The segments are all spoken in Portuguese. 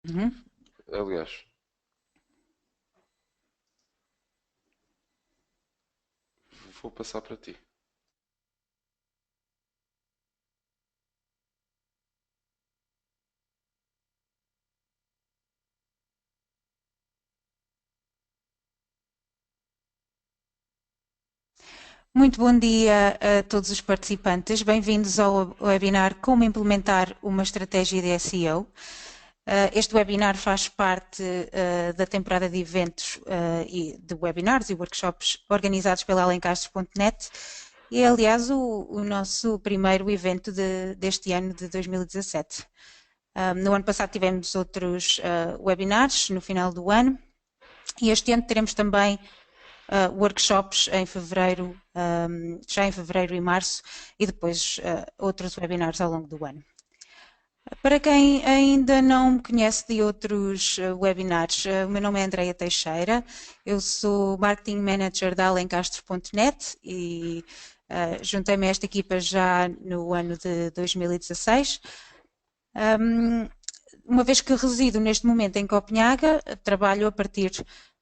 Uhum. Aliás, vou passar para ti. Muito bom dia a todos os participantes. Bem-vindos ao webinar Como implementar uma estratégia de SEO. Este webinar faz parte da temporada de eventos e de webinars e workshops organizados pela Alencastres.net e é, aliás, o nosso primeiro evento deste ano de 2017. No ano passado tivemos outros webinars no final do ano e este ano teremos também workshops em fevereiro, já em fevereiro e março, e depois outros webinars ao longo do ano. Para quem ainda não me conhece de outros webinars, o meu nome é Andreia Teixeira, eu sou Marketing Manager da Alencastres.net e juntei-me a esta equipa já no ano de 2016. Uma vez que resido neste momento em Copenhaga, trabalho a partir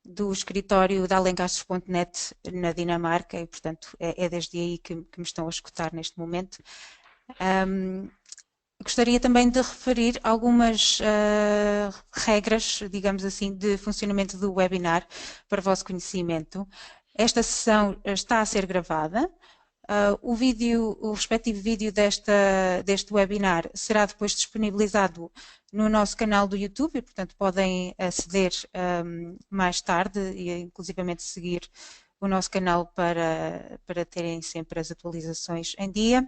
do escritório da Alencastres.net na Dinamarca e, portanto, é desde aí que me estão a escutar neste momento. Gostaria também de referir algumas regras, digamos assim, de funcionamento do webinar para o vosso conhecimento. Esta sessão está a ser gravada. O respectivo vídeo deste webinar será depois disponibilizado no nosso canal do YouTube e, portanto, podem aceder mais tarde e, inclusivamente, seguir o nosso canal para terem sempre as atualizações em dia.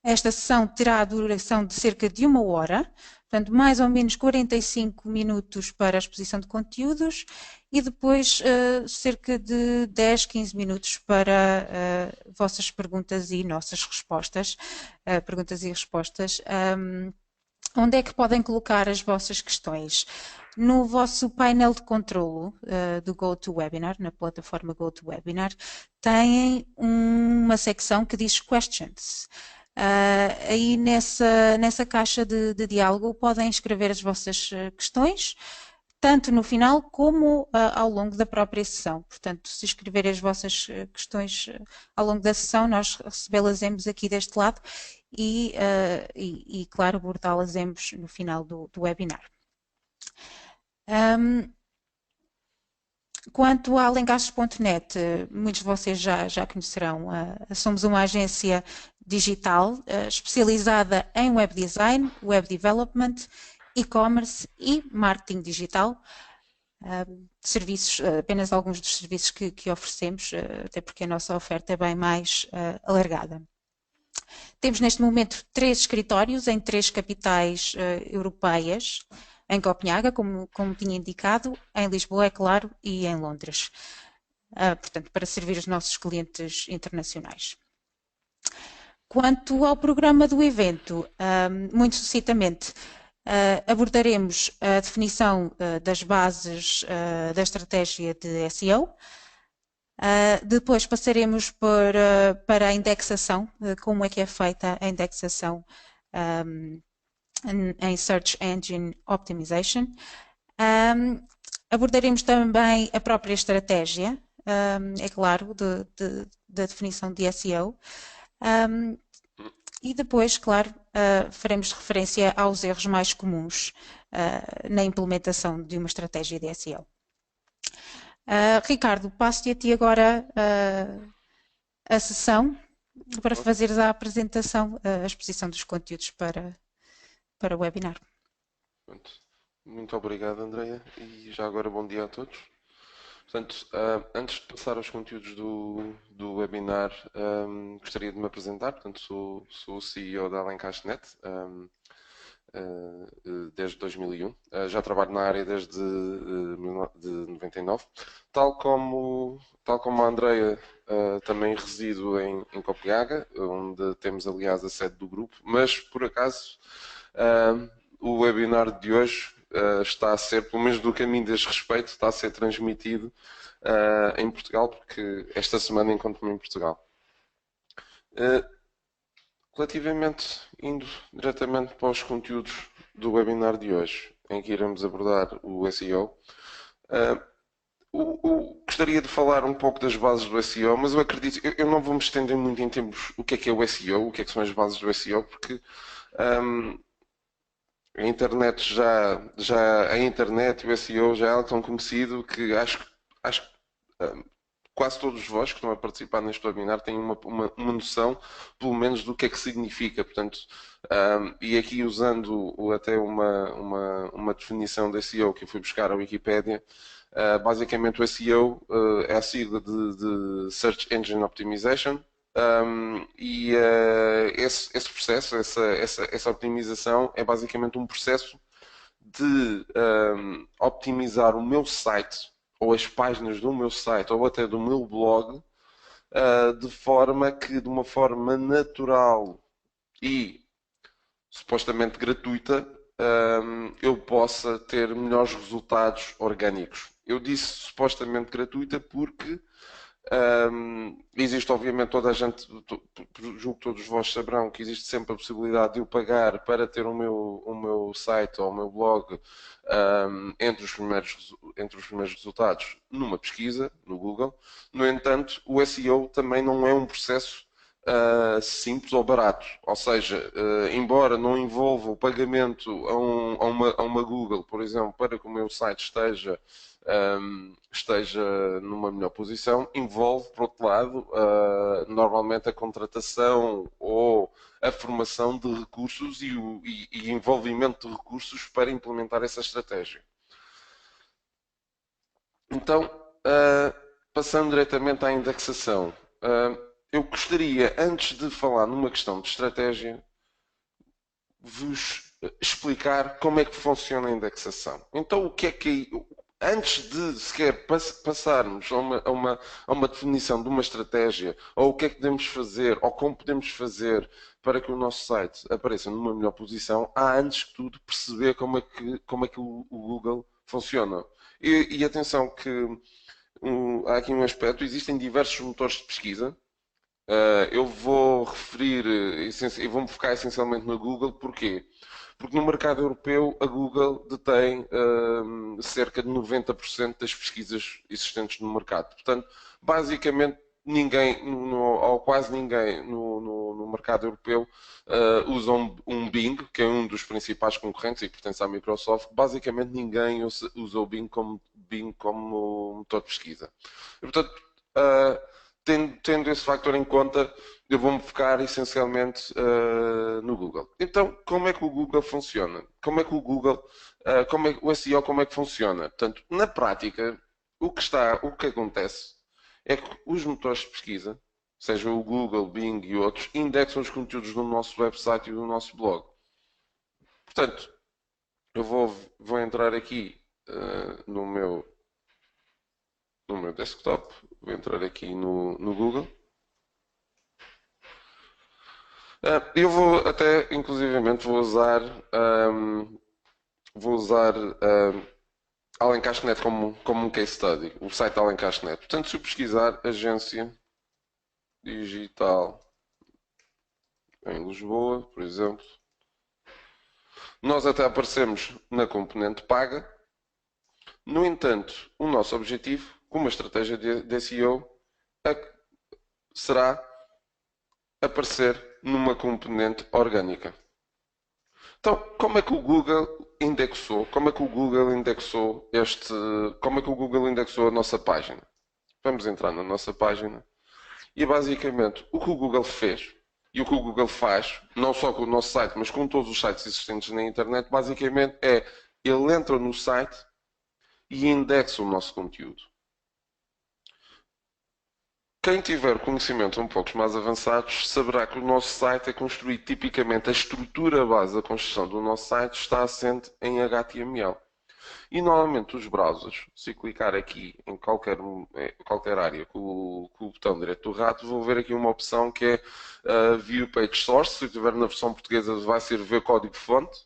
Esta sessão terá a duração de cerca de 1 hora, portanto, mais ou menos 45 minutos para a exposição de conteúdos e depois cerca de 10, 15 minutos para vossas perguntas e nossas respostas. Perguntas e respostas. Onde é que podem colocar as vossas questões? No vosso painel de controlo do GoToWebinar, na plataforma GoToWebinar, têm uma secção que diz Questions. Aí nessa caixa de diálogo podem escrever as vossas questões, tanto no final como ao longo da própria sessão. Portanto, se escreverem as vossas questões ao longo da sessão, nós recebê-las aqui deste lado e claro, abordá-las no final do webinar. Quanto a Alencastres.net, muitos de vocês já conhecerão, somos uma agência digital especializada em web design, web development, e-commerce e marketing digital. Serviços, apenas alguns dos serviços que oferecemos, até porque a nossa oferta é bem mais alargada. Temos neste momento 3 escritórios em 3 capitais europeias, em Copenhaga, como tinha indicado, em Lisboa, é claro, e em Londres. Portanto, para servir os nossos clientes internacionais. Quanto ao programa do evento, muito sucintamente, abordaremos a definição das bases da estratégia de SEO. Depois passaremos para a indexação, como é que é feita a indexação em Search Engine Optimization. Abordaremos também a própria estratégia, é claro, da definição de SEO. E depois, claro, faremos referência aos erros mais comuns na implementação de uma estratégia de SEO. Ricardo, passo-te a ti agora a sessão para fazeres a apresentação, a exposição dos conteúdos para o webinar. Muito obrigado, Andreia, e já agora bom dia a todos. Portanto, antes de passar aos conteúdos do webinar, gostaria de me apresentar. Portanto, sou o CEO da Alencastres.net desde 2001. Já trabalho na área desde de 99. Tal como a Andreia, também resido em Copenhaga, onde temos, aliás, a sede do grupo, mas, por acaso, o webinar de hoje está a ser, pelo menos do que a mim diz respeito, está a ser transmitido em Portugal, porque esta semana encontro-me em Portugal. Relativamente, indo diretamente para os conteúdos do webinar de hoje, em que iremos abordar o SEO. Gostaria de falar um pouco das bases do SEO, mas eu acredito, eu não vou me estender muito em termos o que é o SEO, o que é que são as bases do SEO, porque a internet a internet e o SEO já é algo tão conhecido que acho que quase todos vós que estão a participar neste webinar têm uma noção, pelo menos, do que é que significa. Portanto, e aqui usando até uma definição de SEO que eu fui buscar à Wikipédia, basicamente o SEO é a sigla de Search Engine Optimization. Esse processo, essa optimização é basicamente um processo de optimizar o meu site ou as páginas do meu site ou até do meu blog de forma que, de uma forma natural e supostamente gratuita, eu possa ter melhores resultados orgânicos. Eu disse supostamente gratuita porque existe, obviamente, toda a gente, julgo que todos vós saberão que existe sempre a possibilidade de eu pagar para ter o meu site ou o meu blog entre os primeiros resultados numa pesquisa no Google. No entanto, o SEO também não é um processo simples ou barato. Ou seja, embora não envolva o pagamento a uma Google, por exemplo, para que o meu site esteja numa melhor posição, envolve, por outro lado, normalmente a contratação ou a formação de recursos e envolvimento de recursos para implementar essa estratégia. Então, passando diretamente à indexação, eu gostaria, antes de falar numa questão de estratégia, vos explicar como é que funciona a indexação. Então, o que é que antes de sequer passarmos a uma definição de uma estratégia, ou o que é que podemos fazer, ou como podemos fazer para que o nosso site apareça numa melhor posição, há antes de tudo perceber como é que o Google funciona. E atenção que há aqui um aspecto, existem diversos motores de pesquisa. Eu vou referir e vou-me focar essencialmente no Google. Porquê? Porque no mercado europeu a Google detém cerca de 90% das pesquisas existentes no mercado. Portanto, basicamente ninguém, ou quase ninguém no mercado europeu usa um Bing, que é um dos principais concorrentes e que pertence à Microsoft. Basicamente ninguém usa o Bing como motor de pesquisa. E, portanto, tendo esse fator em conta, eu vou-me focar essencialmente no Google. Então, como é que o Google funciona? Como é que o Google, o SEO, como é que funciona? Portanto, na prática, o que acontece é que os motores de pesquisa, seja o Google, Bing e outros, indexam os conteúdos do nosso website e do nosso blog. Portanto, eu vou entrar aqui no meu desktop, vou entrar aqui no Google. Eu vou até, inclusivamente, vou usar Alencastre.net como um case study, o site Alencastre.net. Portanto, se eu pesquisar agência digital em Lisboa, por exemplo, nós até aparecemos na componente paga. No entanto, o nosso objetivo, como estratégia de SEO, será aparecer numa componente orgânica. Então, como é que o Google indexou? Como é que o Google indexou a nossa página? Vamos entrar na nossa página e basicamente o que o Google fez e o que o Google faz, não só com o nosso site, mas com todos os sites existentes na internet, basicamente ele entra no site e indexa o nosso conteúdo. Quem tiver conhecimentos um pouco mais avançados saberá que o nosso site é construído tipicamente, a estrutura base da construção do nosso site está assente em HTML. E normalmente os browsers, se clicar aqui em qualquer área com o botão direito do rato, vão ver aqui uma opção que é View Page Source. Se estiver na versão portuguesa vai ser ver código-fonte.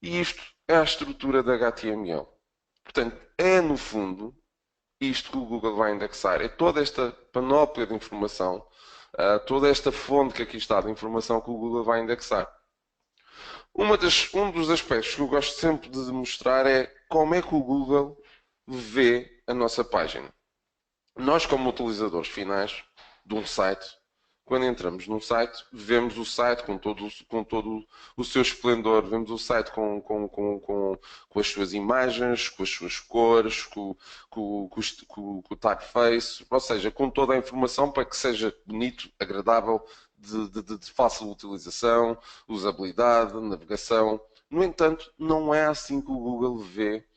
E isto é a estrutura da HTML. Portanto, é no fundo isto que o Google vai indexar. É toda esta panóplia de informação, toda esta fonte que aqui está de informação que o Google vai indexar. Um dos aspectos que eu gosto sempre de demonstrar é como é que o Google vê a nossa página. Nós, como utilizadores finais de um site, quando entramos num site, vemos o site com todo o seu esplendor, vemos o site com as suas imagens, com as suas cores, com o typeface, ou seja, com toda a informação para que seja bonito, agradável, de fácil utilização, usabilidade, navegação. No entanto, não é assim que o Google vê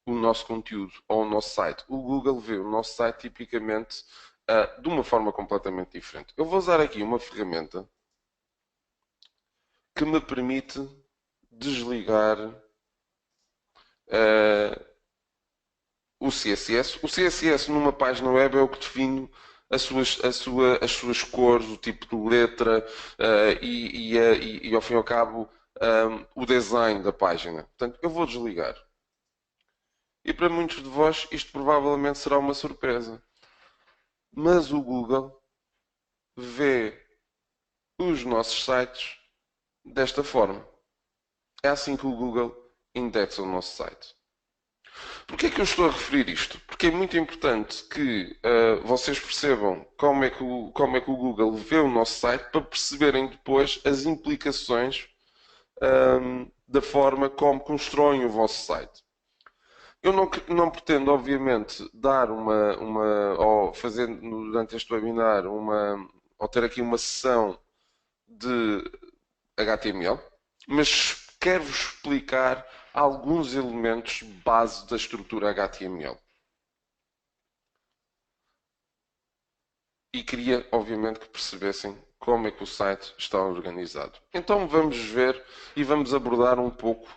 o nosso conteúdo ou o nosso site. O Google vê o nosso site tipicamente de uma forma completamente diferente. Eu vou usar aqui uma ferramenta que me permite desligar o CSS. O CSS numa página web é o que define as suas cores, o tipo de letra e ao fim e ao cabo o design da página. Portanto, eu vou desligar. E para muitos de vós isto provavelmente será uma surpresa. Mas o Google vê os nossos sites desta forma. É assim que o Google indexa o nosso site. Porquê é que eu estou a referir isto? Porque é muito importante que vocês percebam como é que o Google vê o nosso site para perceberem depois as implicações da forma como constroem o vosso site. Eu não pretendo, obviamente, dar ou fazer durante este webinar ou ter aqui uma sessão de HTML, mas quero-vos explicar alguns elementos base da estrutura HTML. E queria, obviamente, que percebessem como é que o site está organizado. Então vamos ver e vamos abordar um pouco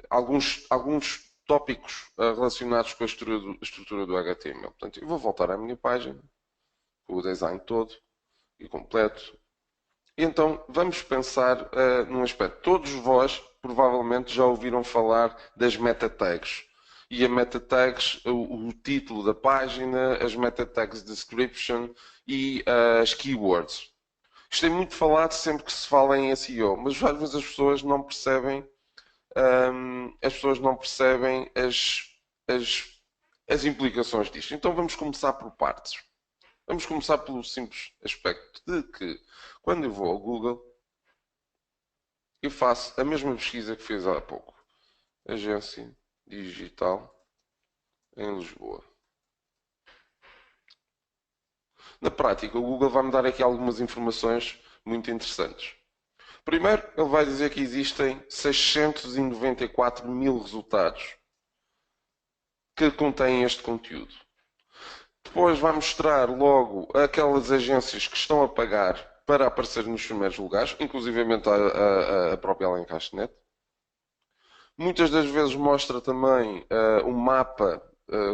alguns tópicos relacionados com a estrutura do HTML. Portanto, eu vou voltar à minha página, com o design todo e completo. E então, vamos pensar num aspecto. Todos vós, provavelmente, já ouviram falar das meta tags. E a meta tags, o título da página, as meta tags description e as keywords. Isto é muito falado sempre que se fala em SEO, mas às vezes as pessoas não percebem as implicações disto. Então vamos começar por partes. Vamos começar pelo simples aspecto de que quando eu vou ao Google, eu faço a mesma pesquisa que fiz há pouco. Agência digital em Lisboa. Na prática, o Google vai-me dar aqui algumas informações muito interessantes. Primeiro, ele vai dizer que existem 694 mil resultados que contêm este conteúdo. Depois vai mostrar logo aquelas agências que estão a pagar para aparecer nos primeiros lugares, inclusivamente a própria Alencaster.net. Muitas das vezes mostra também um mapa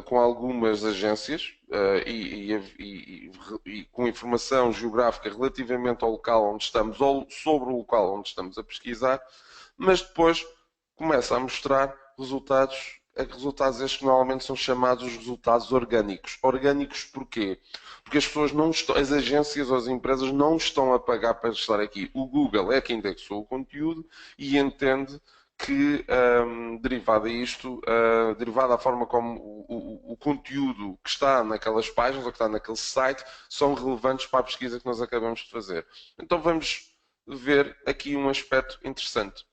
com algumas agências e com informação geográfica relativamente ao local onde estamos ou sobre o local onde estamos a pesquisar, mas depois começa a mostrar resultados estes que normalmente são chamados os resultados orgânicos. Orgânicos porquê? Porque as pessoas não estão, as agências ou as empresas não estão a pagar para estar aqui. O Google é quem indexou o conteúdo e entende que, derivado da forma como o conteúdo que está naquelas páginas ou que está naquele site, são relevantes para a pesquisa que nós acabamos de fazer. Então vamos ver aqui um aspecto interessante.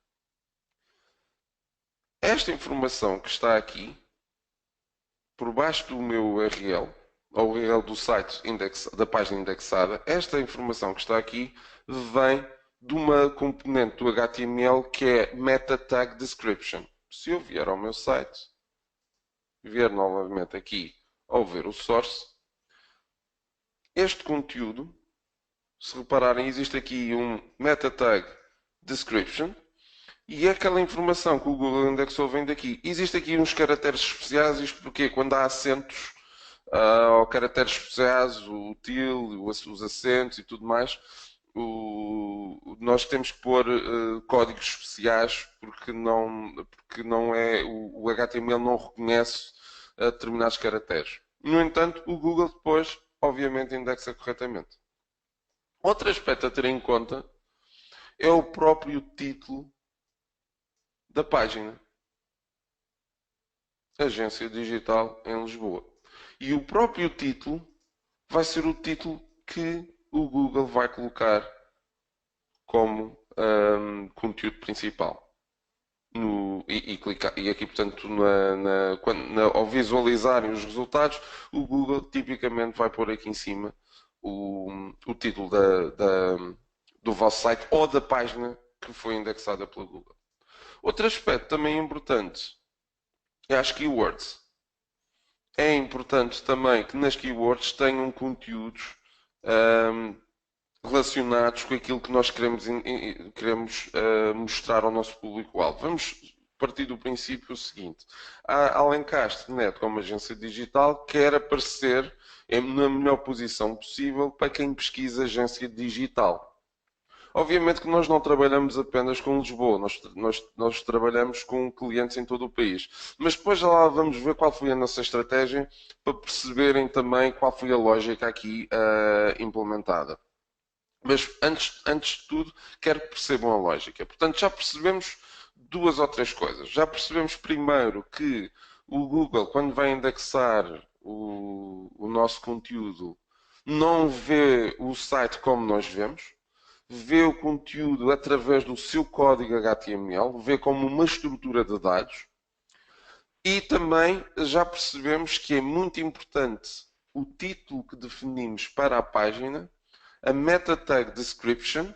Esta informação que está aqui, por baixo do meu URL, ou URL do site da página indexada, esta informação que está aqui vem de uma componente do HTML que é Meta Tag Description. Se eu vier ao meu site, vier novamente aqui ao ver o source, este conteúdo, se repararem, existe aqui um Meta Tag Description e aquela informação que o Google indexou vem daqui. Existe aqui uns caracteres especiais, isto porque quando há acentos ou caracteres especiais, o til, os acentos e tudo mais, nós temos que pôr códigos especiais porque não é o HTML não reconhece determinados caracteres. No entanto, o Google depois, obviamente, indexa corretamente. Outro aspecto a ter em conta é o próprio título da página. Agência Digital em Lisboa. E o próprio título vai ser o título que o Google vai colocar como conteúdo principal. Clicar, e aqui, portanto, ao visualizarem os resultados, o Google tipicamente vai pôr aqui em cima o título do vosso site ou da página que foi indexada pela Google. Outro aspecto também importante é as keywords. É importante também que nas keywords tenham conteúdos relacionados com aquilo que nós queremos mostrar ao nosso público-alvo. Vamos partir do princípio seguinte. A Alencastre.net, como agência digital, quer aparecer na melhor posição possível para quem pesquisa agência digital. Obviamente que nós não trabalhamos apenas com Lisboa, nós trabalhamos com clientes em todo o país. Mas depois já lá vamos ver qual foi a nossa estratégia para perceberem também qual foi a lógica aqui implementada. Mas antes de tudo, quero que percebam a lógica. Portanto, já percebemos duas ou três coisas. Já percebemos primeiro que o Google, quando vai indexar o nosso conteúdo, não vê o site como nós vemos, vê o conteúdo através do seu código HTML, vê como uma estrutura de dados. E também já percebemos que é muito importante o título que definimos para a página, a meta tag description,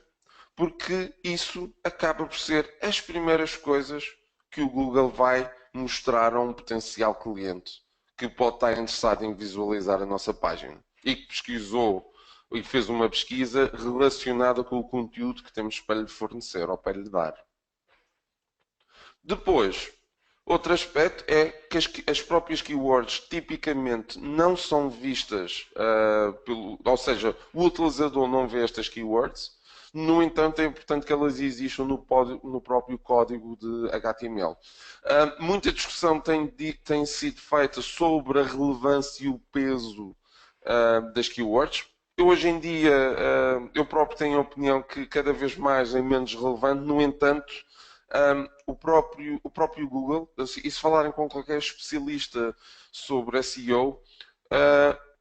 porque isso acaba por ser as primeiras coisas que o Google vai mostrar a um potencial cliente que pode estar interessado em visualizar a nossa página e que pesquisou e fez uma pesquisa relacionada com o conteúdo que temos para lhe fornecer ou para lhe dar. Depois, outro aspecto é que as próprias keywords tipicamente não são vistas, ou seja, o utilizador não vê estas keywords. No entanto, é importante que elas existam no próprio código de HTML. Muita discussão tem sido feita sobre a relevância e o peso das keywords. Hoje em dia, eu próprio tenho a opinião que cada vez mais é menos relevante. No entanto, o próprio Google, e se falarem com qualquer especialista sobre SEO,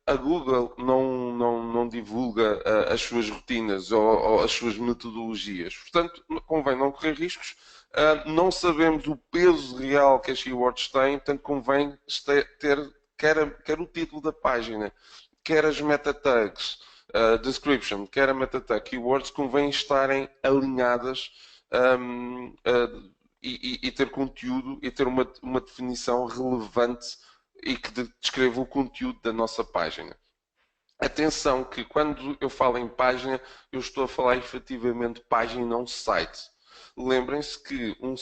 a Google não divulga as suas rotinas ou as suas metodologias. Portanto, convém não correr riscos. Não sabemos o peso real que as keywords têm, portanto, convém ter quer o título da página, quer as meta tags, description, quer a meta tag keywords, convém estarem alinhadas e ter conteúdo e ter uma definição relevante e que descreva o conteúdo da nossa página. Atenção que quando eu falo em página, eu estou a falar efetivamente página e não site. Lembrem-se que um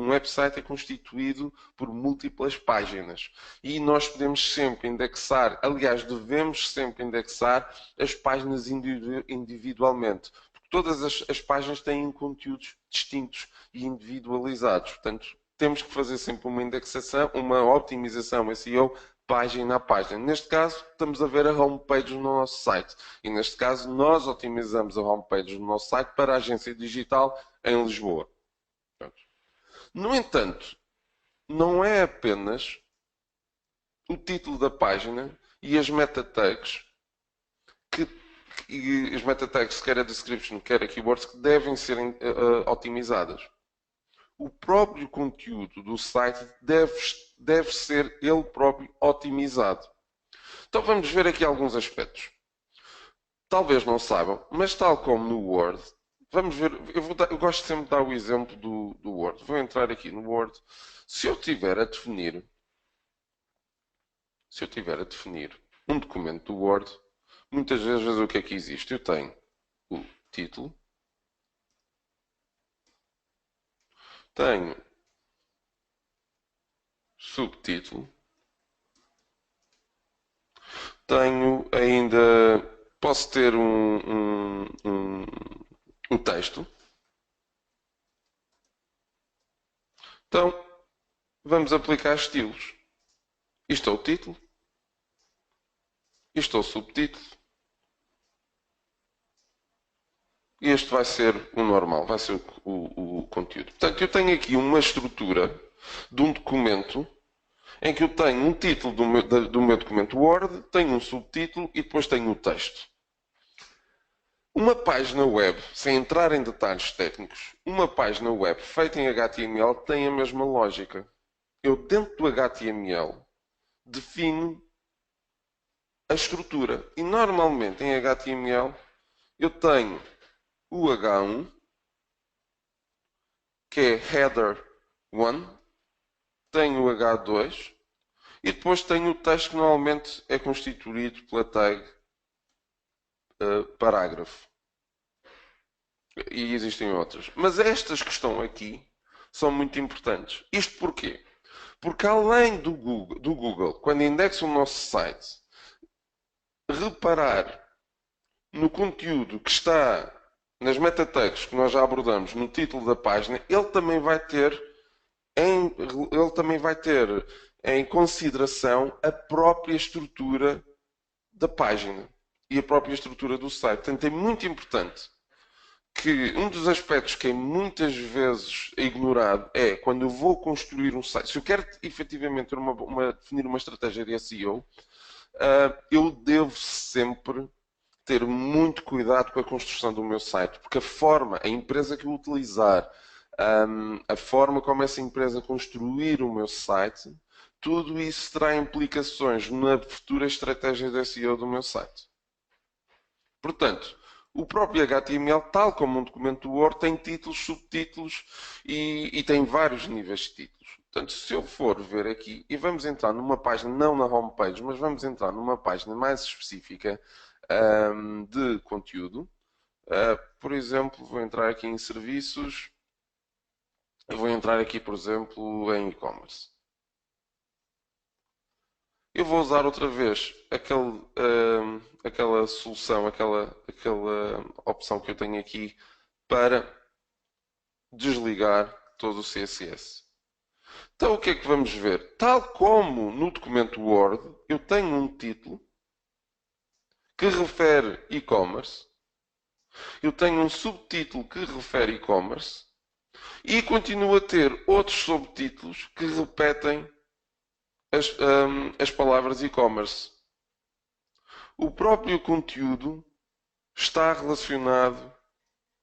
website é constituído por múltiplas páginas e nós podemos sempre indexar, aliás, devemos sempre indexar as páginas individualmente, porque todas as páginas têm conteúdos distintos e individualizados. Portanto, temos que fazer sempre uma indexação, uma otimização SEO página a página. Neste caso, estamos a ver a homepage no nosso site. E neste caso, nós otimizamos a homepage do nosso site para a agência digital em Lisboa. No entanto, não é apenas o título da página e as meta tags, quer a description, quer a keywords, que devem ser otimizadas. O próprio conteúdo do site deve ser ele próprio otimizado. Então vamos ver aqui alguns aspectos. Talvez não saibam, mas tal como no Word, vamos ver, eu gosto sempre de dar o exemplo do Word. Vou entrar aqui no Word. Se eu tiver a definir um documento do Word, muitas vezes o que é que existe? Eu tenho o título, tenho subtítulo, tenho ainda, posso ter um texto. Então, vamos aplicar estilos. Isto é o título. Isto é o subtítulo. Este vai ser o normal, vai ser o conteúdo. Portanto, eu tenho aqui uma estrutura de um documento em que eu tenho um título do meu documento Word, tenho um subtítulo e depois tenho o texto. Uma página web, sem entrar em detalhes técnicos, uma página web feita em HTML tem a mesma lógica. Eu, dentro do HTML, defino a estrutura. E normalmente em HTML eu tenho o H1, que é Header 1, tenho o H2 e depois tenho o texto que normalmente é constituído pela tag parágrafo. E existem outras. Mas estas que estão aqui são muito importantes. Isto porquê? Porque além do Google, quando indexa o nosso site, reparar no conteúdo que está nas meta tags que nós já abordamos no título da página, ele também vai ter em consideração a própria estrutura da página e a própria estrutura do site. Portanto, é muito importante que um dos aspectos que é muitas vezes ignorado é quando eu vou construir um site. Se eu quero efetivamente definir uma estratégia de SEO, eu devo sempre ter muito cuidado com a construção do meu site, porque a empresa que eu utilizar, a forma como essa empresa construir o meu site, tudo isso terá implicações na futura estratégia de SEO do meu site. Portanto, o próprio HTML, tal como um documento Word, tem títulos, subtítulos e tem vários níveis de títulos. Portanto, se eu for ver aqui, e vamos entrar numa página, não na homepage, mas vamos entrar numa página mais específica de conteúdo. Por exemplo, vou entrar aqui em serviços. Eu vou entrar aqui, por exemplo, em e-commerce. Eu vou usar outra vez aquela solução, aquela opção que eu tenho aqui para desligar todo o CSS. Então, o que é que vamos ver? Tal como no documento Word, eu tenho um título que refere e-commerce, eu tenho um subtítulo que refere e-commerce e continuo a ter outros subtítulos que repetem as palavras e-commerce. O próprio conteúdo está relacionado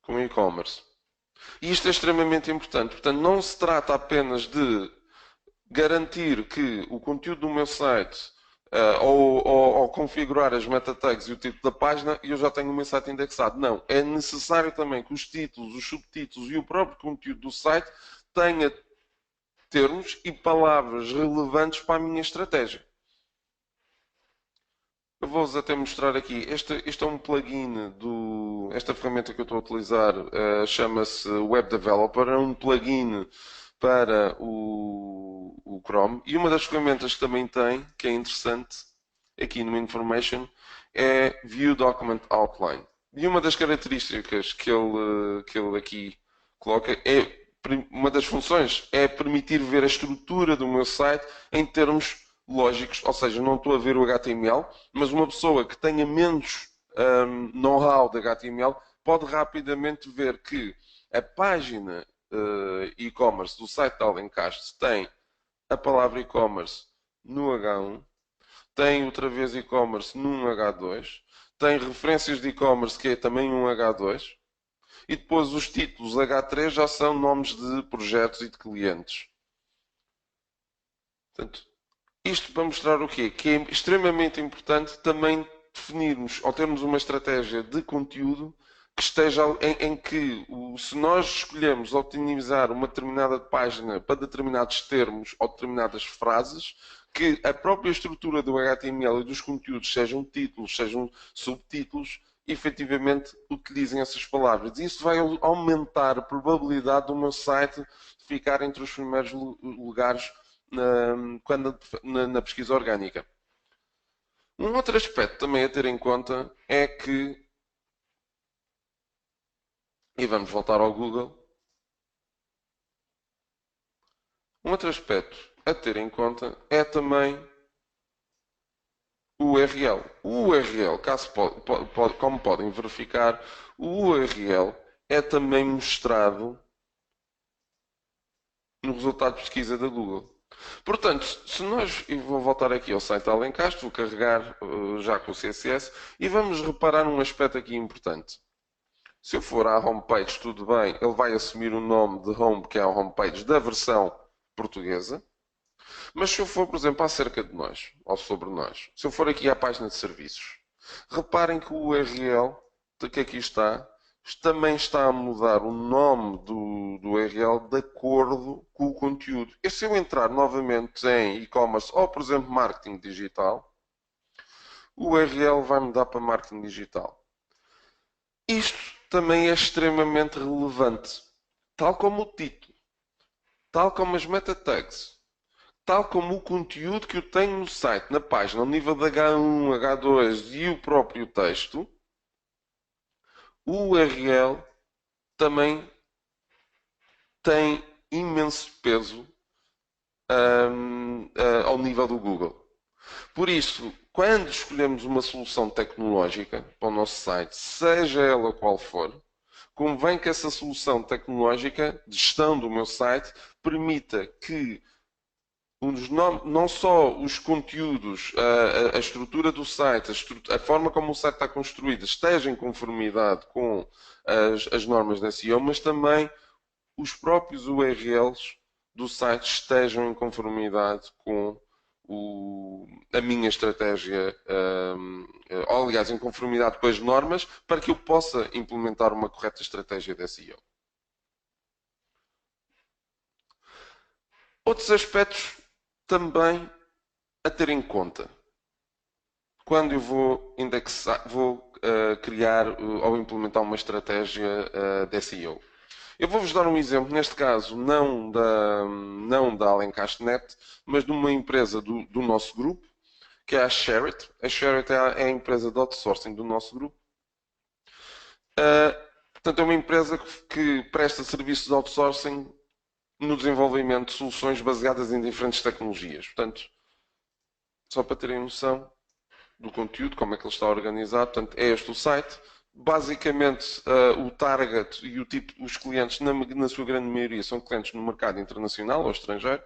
com e-commerce. E isto é extremamente importante. Portanto, não se trata apenas de garantir que o conteúdo do meu site ou configurar as meta tags e o título da página e eu já tenho o meu site indexado. Não. É necessário também que os títulos, os subtítulos e o próprio conteúdo do site tenha termos e palavras relevantes para a minha estratégia. Eu vou-vos até mostrar aqui. Este é um plugin esta ferramenta que eu estou a utilizar chama-se Web Developer. É um plugin para o Chrome. E uma das ferramentas que também tem, que é interessante, aqui no Information, é View Document Outline. E uma das características que ele aqui coloca uma das funções é permitir ver a estrutura do meu site em termos lógicos, ou seja, não estou a ver o HTML, mas uma pessoa que tenha menos know-how de HTML pode rapidamente ver que a página e-commerce do site de Alencastre tem a palavra e-commerce no H1, tem outra vez e-commerce num H2, tem referências de e-commerce que é também um H2, e depois os títulos H3 já são nomes de projetos e de clientes. Portanto, isto para mostrar o quê? Que é extremamente importante também definirmos ou termos uma estratégia de conteúdo que esteja em que, se nós escolhemos otimizar uma determinada página para determinados termos ou determinadas frases, que a própria estrutura do HTML e dos conteúdos, sejam títulos, sejam subtítulos, efetivamente utilizem essas palavras. Isso vai aumentar a probabilidade do meu site ficar entre os primeiros lugares na pesquisa orgânica. Um outro aspecto também a ter em conta é que, e vamos voltar ao Google, um outro aspecto a ter em conta é também o URL. O URL, como podem verificar, o URL é também mostrado no resultado de pesquisa da Google. Portanto, se nós, e vou voltar aqui ao site da Alencastro, vou carregar já com o CSS e vamos reparar num aspecto aqui importante. Se eu for à homepage, tudo bem, ele vai assumir o nome de home, que é a homepage da versão portuguesa. Mas se eu for, por exemplo, acerca de nós, ou sobre nós, se eu for aqui à página de serviços, reparem que o URL que aqui está, também está a mudar o nome do URL de acordo com o conteúdo. E se eu entrar novamente em e-commerce ou, por exemplo, marketing digital, o URL vai mudar para marketing digital. Isto também é extremamente relevante, tal como o título, tal como as meta tags, tal como o conteúdo que eu tenho no site, na página, ao nível de H1, H2 e o próprio texto, o URL também tem imenso peso ao nível do Google. Por isso, quando escolhemos uma solução tecnológica para o nosso site, seja ela qual for, convém que essa solução tecnológica de gestão do meu site permita que não só os conteúdos, a estrutura do site, a forma como o site está construído esteja em conformidade com as normas da SEO, mas também os próprios URLs do site estejam em conformidade com a minha estratégia, ou aliás, em conformidade com as normas, para que eu possa implementar uma correta estratégia de SEO. Outros aspectos também a ter em conta quando eu vou indexar, vou criar ou implementar uma estratégia de SEO. Eu vou-vos dar um exemplo, neste caso, não da Alencastro.net, mas de uma empresa do nosso grupo, que é a Shareit. A Shareit é a empresa de outsourcing do nosso grupo. Portanto, é uma empresa que presta serviços de outsourcing no desenvolvimento de soluções baseadas em diferentes tecnologias. Portanto, só para terem noção do conteúdo, como é que ele está organizado, portanto, é este o site. Basicamente, o target e o tipo, os clientes, na sua grande maioria, são clientes no mercado internacional ou estrangeiro.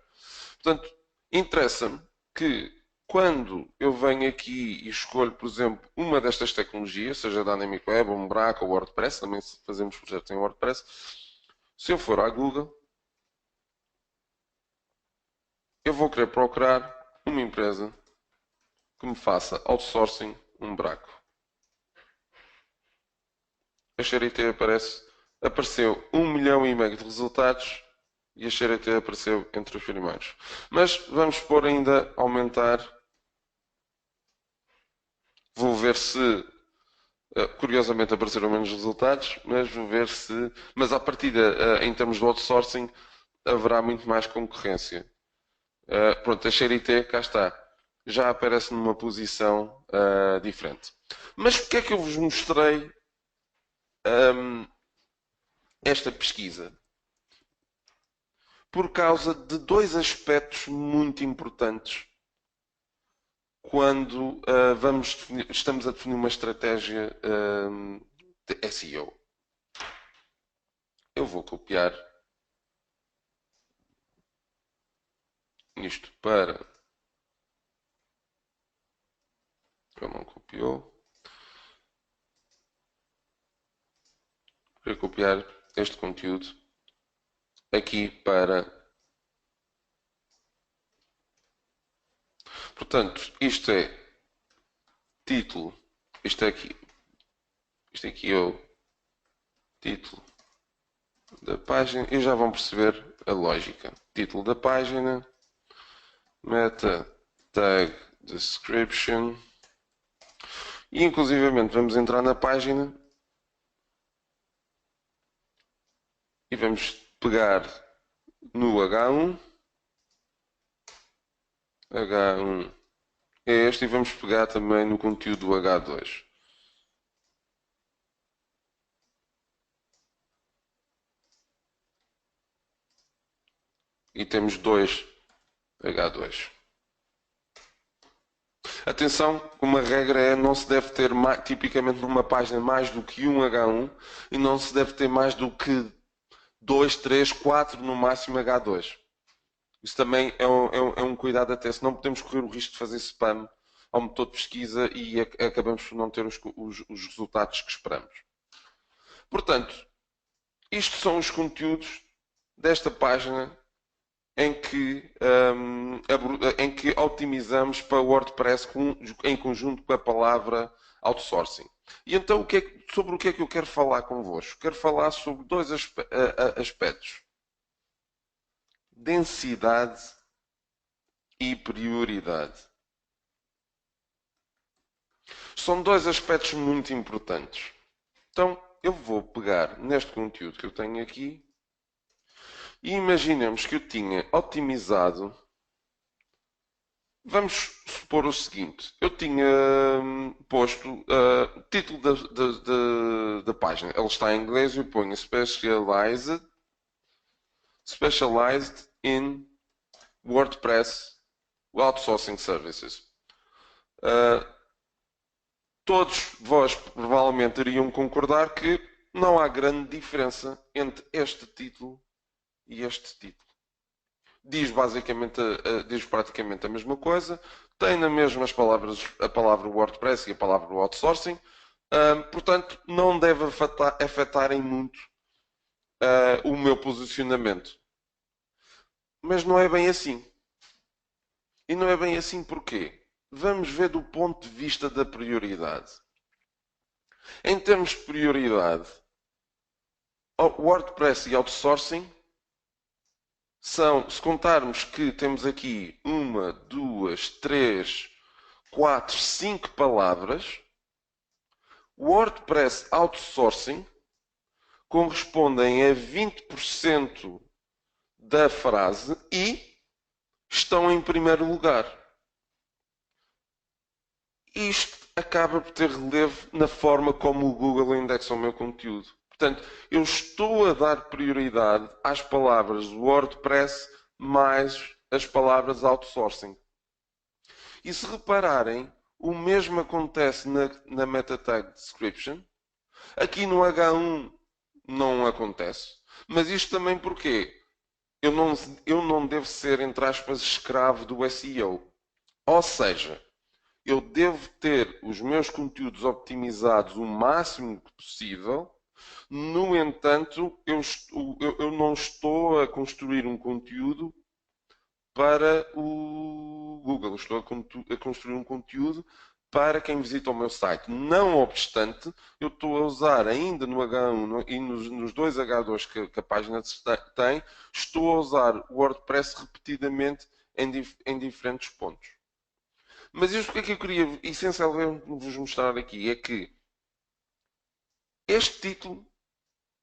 Portanto, interessa-me que quando eu venho aqui e escolho, por exemplo, uma destas tecnologias, seja Dynamic Web, ou Umbraco ou WordPress, também fazemos projetos em WordPress, se eu for à Google, eu vou querer procurar uma empresa que me faça outsourcing Umbraco. A Charité apareceu 1,5 milhão de resultados e a Charité apareceu entre os primeiros. Mas vamos pôr ainda aumentar. Vou ver se, curiosamente, apareceram menos resultados, mas vou ver se. Mas à partida, em termos de outsourcing, haverá muito mais concorrência. Pronto, a Charité, cá está. Já aparece numa posição diferente. Mas porquê é que eu vos mostrei esta pesquisa? Por causa de dois aspectos muito importantes quando estamos a definir uma estratégia de SEO. Eu vou copiar isto para. Ele não copiou. Vou copiar este conteúdo aqui para. Portanto, isto é título. Isto aqui é o título da página e já vão perceber a lógica. Título da página, meta tag description e inclusivamente vamos entrar na página e vamos pegar no H1 é este e vamos pegar também no conteúdo do H2. E temos dois H2. Atenção, uma regra é não se deve ter tipicamente numa página mais do que um H1 e não se deve ter mais do que 2, 3, 4 no máximo H2. Isso também é um cuidado até, senão podemos correr o risco de fazer spam ao motor de pesquisa e acabamos por não ter os resultados que esperamos. Portanto, isto são os conteúdos desta página em que otimizamos para o WordPress em conjunto com a palavra outsourcing. E então, sobre o que é que eu quero falar convosco? Quero falar sobre dois aspectos: densidade e prioridade. São dois aspectos muito importantes. Então, eu vou pegar neste conteúdo que eu tenho aqui e imaginemos que eu tinha otimizado. Vamos supor o seguinte: eu tinha posto o título da página. Ele está em inglês e eu ponho Specialized in WordPress Outsourcing Services. Todos vós provavelmente iriam concordar que não há grande diferença entre este título e este título. Diz praticamente a mesma coisa, tem nas mesmas palavras a palavra WordPress e a palavra outsourcing, portanto não deve afetarem muito o meu posicionamento. Mas não é bem assim. E não é bem assim porquê? Vamos ver do ponto de vista da prioridade. Em termos de prioridade, WordPress e outsourcing são, se contarmos que temos aqui 1, 2, 3, 4, 5 palavras, WordPress outsourcing correspondem a 20% da frase e estão em primeiro lugar. Isto acaba por ter relevo na forma como o Google indexa o meu conteúdo. Portanto, eu estou a dar prioridade às palavras WordPress mais as palavras outsourcing. E se repararem, o mesmo acontece na meta tag description. Aqui no H1 não acontece. Mas isto também porquê? Eu não devo ser, entre aspas, escravo do SEO. Ou seja, eu devo ter os meus conteúdos optimizados o máximo possível. No entanto, eu não estou a construir um conteúdo para o Google. Estou a construir um conteúdo para quem visita o meu site. Não obstante, eu estou a usar ainda no H1 e nos dois H2 que a página tem, estou a usar o WordPress repetidamente em diferentes pontos. Mas isto, o que é que eu queria essencialmente vos mostrar aqui é que este título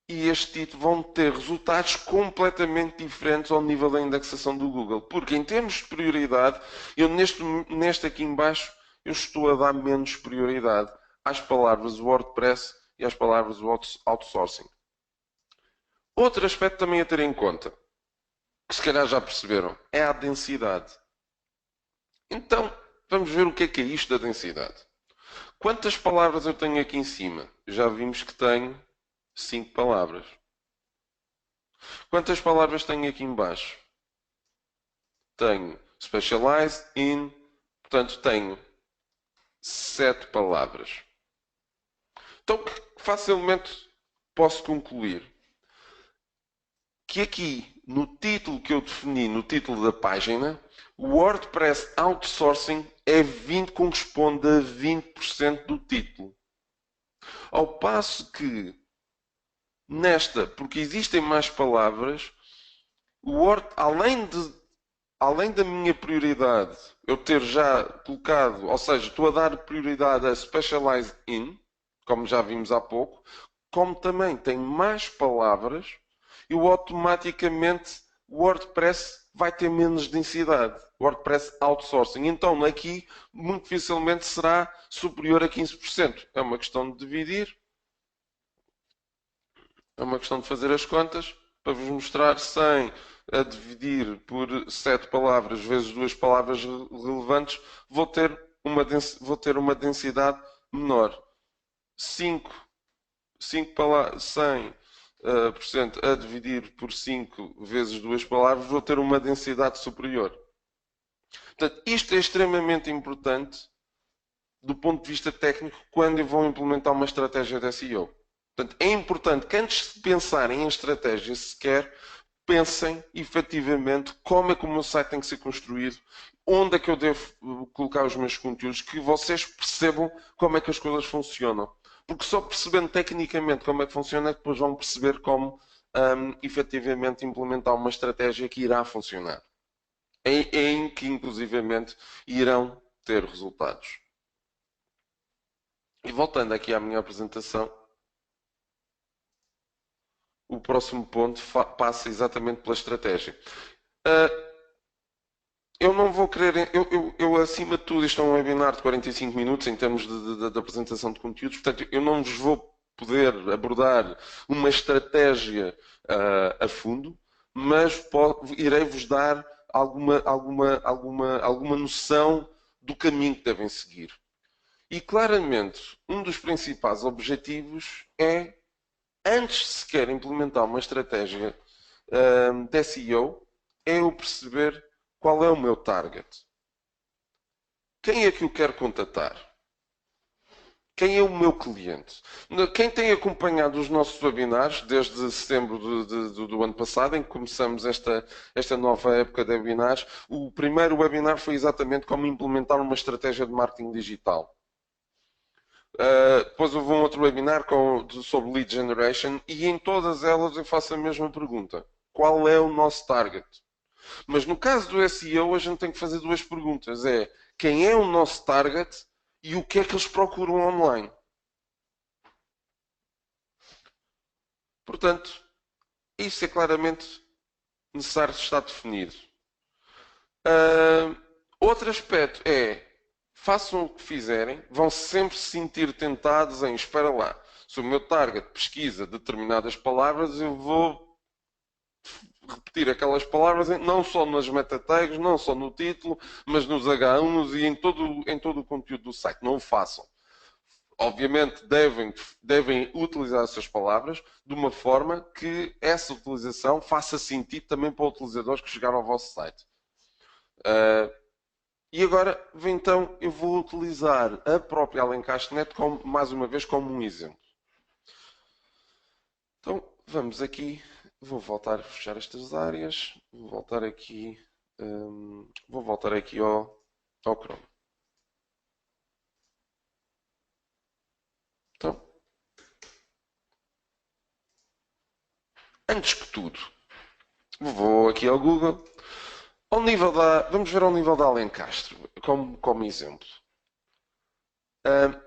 e este título vão ter resultados completamente diferentes ao nível da indexação do Google. Porque em termos de prioridade, eu neste aqui em baixo, eu estou a dar menos prioridade às palavras WordPress e às palavras outsourcing. Outro aspecto também a ter em conta, que se calhar já perceberam, é a densidade. Então, vamos ver o que é isto da densidade. Quantas palavras eu tenho aqui em cima? Já vimos que tenho 5 palavras. Quantas palavras tenho aqui em baixo? Tenho specialized in, portanto tenho 7 palavras. Então facilmente posso concluir que aqui no título que eu defini, no título da página, o WordPress outsourcing corresponde a 20% do título. Ao passo que porque existem mais palavras, além da minha prioridade, eu ter já colocado, ou seja, estou a dar prioridade a Specialized In, como já vimos há pouco, como também tem mais palavras, eu automaticamente o WordPress vai ter menos densidade. WordPress outsourcing. Então aqui muito dificilmente será superior a 15%. É uma questão de dividir. É uma questão de fazer as contas para vos mostrar 100 a dividir por 7 palavras vezes 2 palavras relevantes, vou ter uma densidade menor. 100% a dividir por 5 vezes duas palavras, vou ter uma densidade superior. Portanto, isto é extremamente importante do ponto de vista técnico quando eu vou implementar uma estratégia de SEO. Portanto, é importante que antes de pensarem em estratégia sequer, pensem efetivamente como é que o meu site tem que ser construído, onde é que eu devo colocar os meus conteúdos, que vocês percebam como é que as coisas funcionam. Porque só percebendo tecnicamente como é que funciona, depois vão perceber como efetivamente implementar uma estratégia que irá funcionar. Em que, inclusivamente, irão ter resultados. E voltando aqui à minha apresentação, o próximo ponto passa exatamente pela estratégia. Eu não vou querer... acima de tudo, isto é um webinar de 45 minutos em termos de apresentação de conteúdos, portanto, eu não vos vou poder abordar uma estratégia a fundo, mas irei-vos dar alguma noção do caminho que devem seguir. E claramente, um dos principais objetivos é, antes de sequer implementar uma estratégia de SEO, é eu perceber qual é o meu target. Quem é que eu quero contatar? Quem é o meu cliente? Quem tem acompanhado os nossos webinars desde setembro do ano passado, em que começamos esta nova época de webinars, o primeiro webinar foi exatamente como implementar uma estratégia de marketing digital. Depois houve um outro webinar sobre lead generation e em todas elas eu faço a mesma pergunta. Qual é o nosso target? Mas no caso do SEO a gente tem que fazer duas perguntas. Quem é o nosso target e o que é que eles procuram online? Portanto, isso é claramente necessário estar definido. Outro aspecto façam o que fizerem, vão sempre se sentir tentados em, espera lá, se o meu target pesquisa determinadas palavras, eu vou repetir aquelas palavras não só nas meta tags, não só no título, mas nos H1s e em todo o conteúdo do site. Não o façam. Obviamente devem utilizar essas palavras de uma forma que essa utilização faça sentido também para utilizadores que chegaram ao vosso site. E agora, então, eu vou utilizar a própria Alencastre.net mais uma vez como um exemplo. Então, vamos aqui. Vou voltar a fechar estas áreas. Vou voltar aqui ao Chrome. Então, antes que tudo, vou aqui ao Google. Vamos ver ao nível da Alencastre, como exemplo.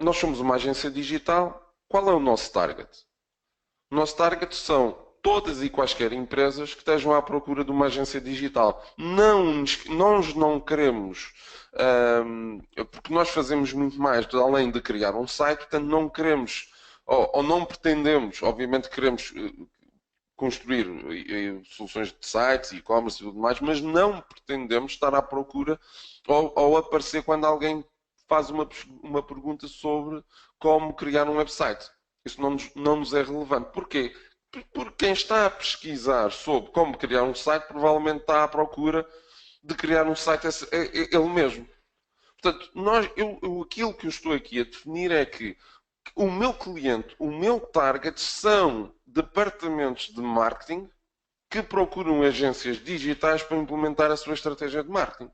Nós somos uma agência digital. Qual é o nosso target? O nosso target são todas e quaisquer empresas que estejam à procura de uma agência digital. Nós não queremos, porque nós fazemos muito mais além de criar um site, portanto não queremos, ou não pretendemos, obviamente queremos construir soluções de sites, e-commerce e tudo mais, mas não pretendemos estar à procura ou aparecer quando alguém faz uma pergunta sobre como criar um website. Isso não nos é relevante. Porquê? Porque quem está a pesquisar sobre como criar um site provavelmente está à procura de criar um site ele mesmo. Portanto, aquilo que eu estou aqui a definir é que o meu cliente, o meu target são departamentos de marketing que procuram agências digitais para implementar a sua estratégia de marketing.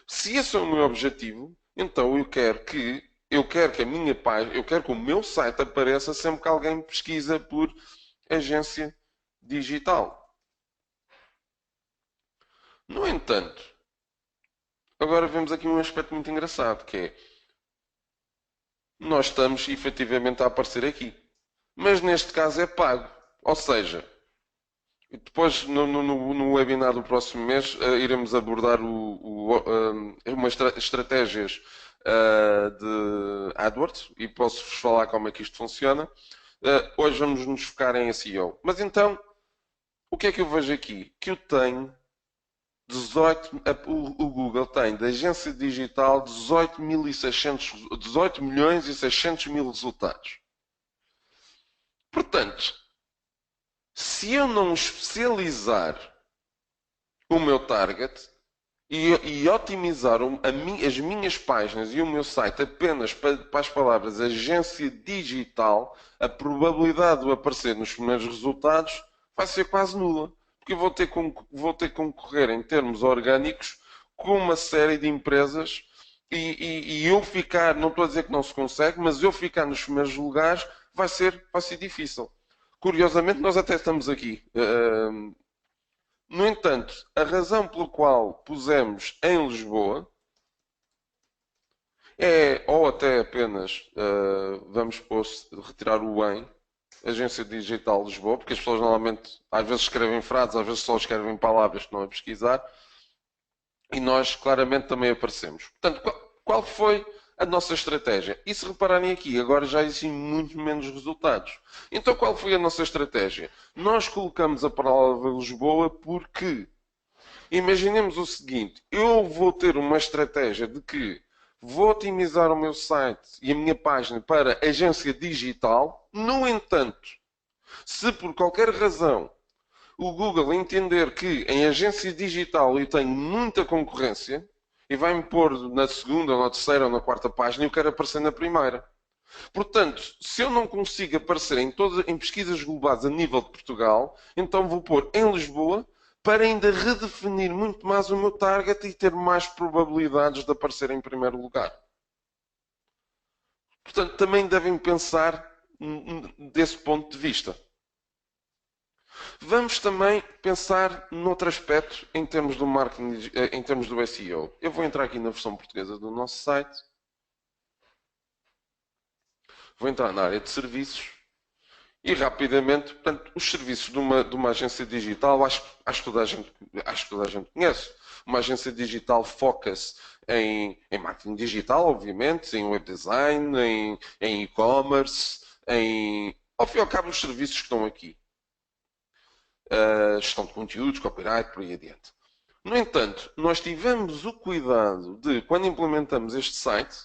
Se esse é o meu objetivo, então eu quero que a minha página, eu quero que o meu site apareça sempre que alguém pesquisa por agência digital. No entanto, agora vemos aqui um aspecto muito engraçado, que é nós estamos efetivamente a aparecer aqui. Mas neste caso é pago. Ou seja, depois no webinar do próximo mês iremos abordar umas estratégias de AdWords e posso-vos falar como é que isto funciona. Hoje vamos nos focar em SEO. Mas então, o que é que eu vejo aqui? Que eu tenho o Google tem de agência digital 18 milhões e 600 mil resultados. Portanto, se eu não especializar o meu target e otimizar as minhas páginas e o meu site apenas para as palavras agência digital, a probabilidade de eu aparecer nos primeiros resultados vai ser quase nula. Porque eu vou ter que concorrer em termos orgânicos com uma série de empresas e eu ficar, não estou a dizer que não se consegue, mas eu ficar nos primeiros lugares vai ser difícil. Curiosamente, nós até estamos aqui. No entanto, a razão pela qual pusemos em Lisboa é, ou até apenas vamos retirar o em, Agência Digital Lisboa, porque as pessoas normalmente às vezes escrevem frases, às vezes só escrevem palavras que estão a pesquisar, e nós claramente também aparecemos. Portanto, qual foi a nossa estratégia? E se repararem aqui, agora já existem muito menos resultados. Então qual foi a nossa estratégia? Nós colocamos a palavra Lisboa porque, imaginemos o seguinte, eu vou ter uma estratégia de que vou otimizar o meu site e a minha página para agência digital. No entanto, se por qualquer razão o Google entender que em agência digital eu tenho muita concorrência e vai-me pôr na segunda, ou na terceira ou na quarta página e eu quero aparecer na primeira. Portanto, se eu não consigo aparecer em pesquisas globais a nível de Portugal, então vou pôr em Lisboa para ainda redefinir muito mais o meu target e ter mais probabilidades de aparecer em primeiro lugar. Portanto, também devem pensar desse ponto de vista. Vamos também pensar noutro aspecto em termos do marketing, em termos do SEO. Eu vou entrar aqui na versão portuguesa do nosso site. Vou entrar na área de serviços e rapidamente, portanto, os serviços de uma agência digital, acho que toda a gente conhece. Uma agência digital foca-se em marketing digital, obviamente, em web design, em e-commerce, ao fim e ao cabo, os serviços que estão aqui. Gestão de conteúdos, copyright, por aí adiante. No entanto, nós tivemos o cuidado de, quando implementamos este site,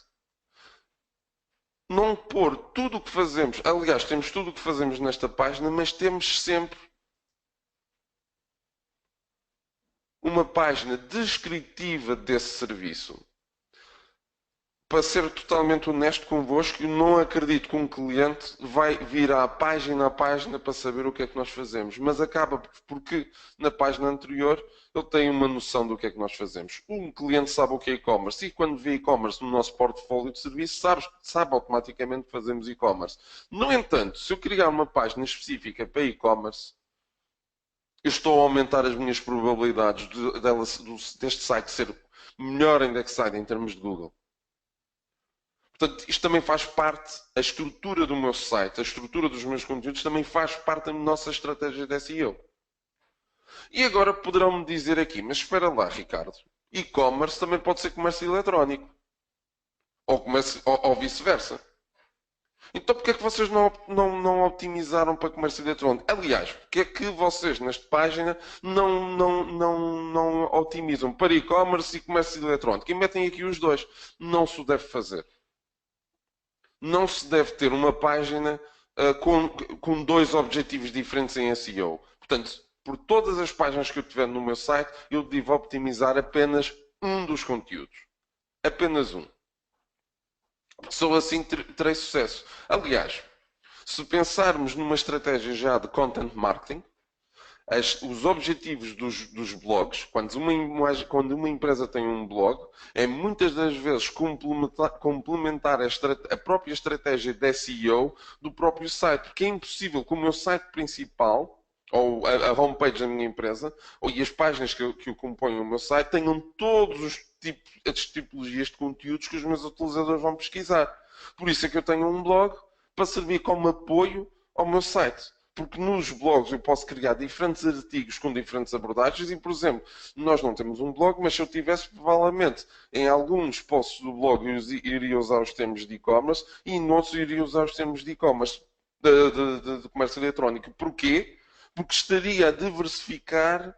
não pôr tudo o que fazemos. Aliás, temos tudo o que fazemos nesta página, mas temos sempre uma página descritiva desse serviço. Para ser totalmente honesto convosco, eu não acredito que um cliente vai vir à página para saber o que é que nós fazemos. Mas acaba porque na página anterior ele tem uma noção do que é que nós fazemos. Um cliente sabe o que é e-commerce e quando vê e-commerce no nosso portfólio de serviços sabe automaticamente que fazemos e-commerce. No entanto, se eu criar uma página específica para e-commerce, eu estou a aumentar as minhas probabilidades deste site ser melhor indexado em termos de Google. Portanto, isto também faz parte, a estrutura do meu site, a estrutura dos meus conteúdos também faz parte da nossa estratégia de SEO. E agora poderão-me dizer aqui, mas espera lá, Ricardo, e-commerce também pode ser comércio eletrónico. Ou vice-versa. Então porquê é que vocês não optimizaram para comércio eletrónico? Aliás, porquê é que vocês nesta página não otimizam para e-commerce e comércio eletrónico? E metem aqui os dois. Não se deve fazer. Não se deve ter uma página com dois objetivos diferentes em SEO. Portanto, por todas as páginas que eu tiver no meu site, eu devo optimizar apenas um dos conteúdos. Apenas um. Só assim terei sucesso. Aliás, se pensarmos numa estratégia já de content marketing, os objetivos dos blogs, quando uma empresa tem um blog, é muitas das vezes complementar a própria estratégia de SEO do próprio site, porque é impossível que o meu site principal, ou a homepage da minha empresa, e as páginas que compõem o meu site, tenham todos as tipologias de conteúdos que os meus utilizadores vão pesquisar. Por isso é que eu tenho um blog para servir como apoio ao meu site. Porque nos blogs eu posso criar diferentes artigos com diferentes abordagens e, por exemplo, nós não temos um blog, mas se eu tivesse, provavelmente, em alguns posts do blog eu iria usar os termos de e-commerce e em outros iria usar os termos de e-commerce, de comércio eletrónico. Porquê? Porque estaria a diversificar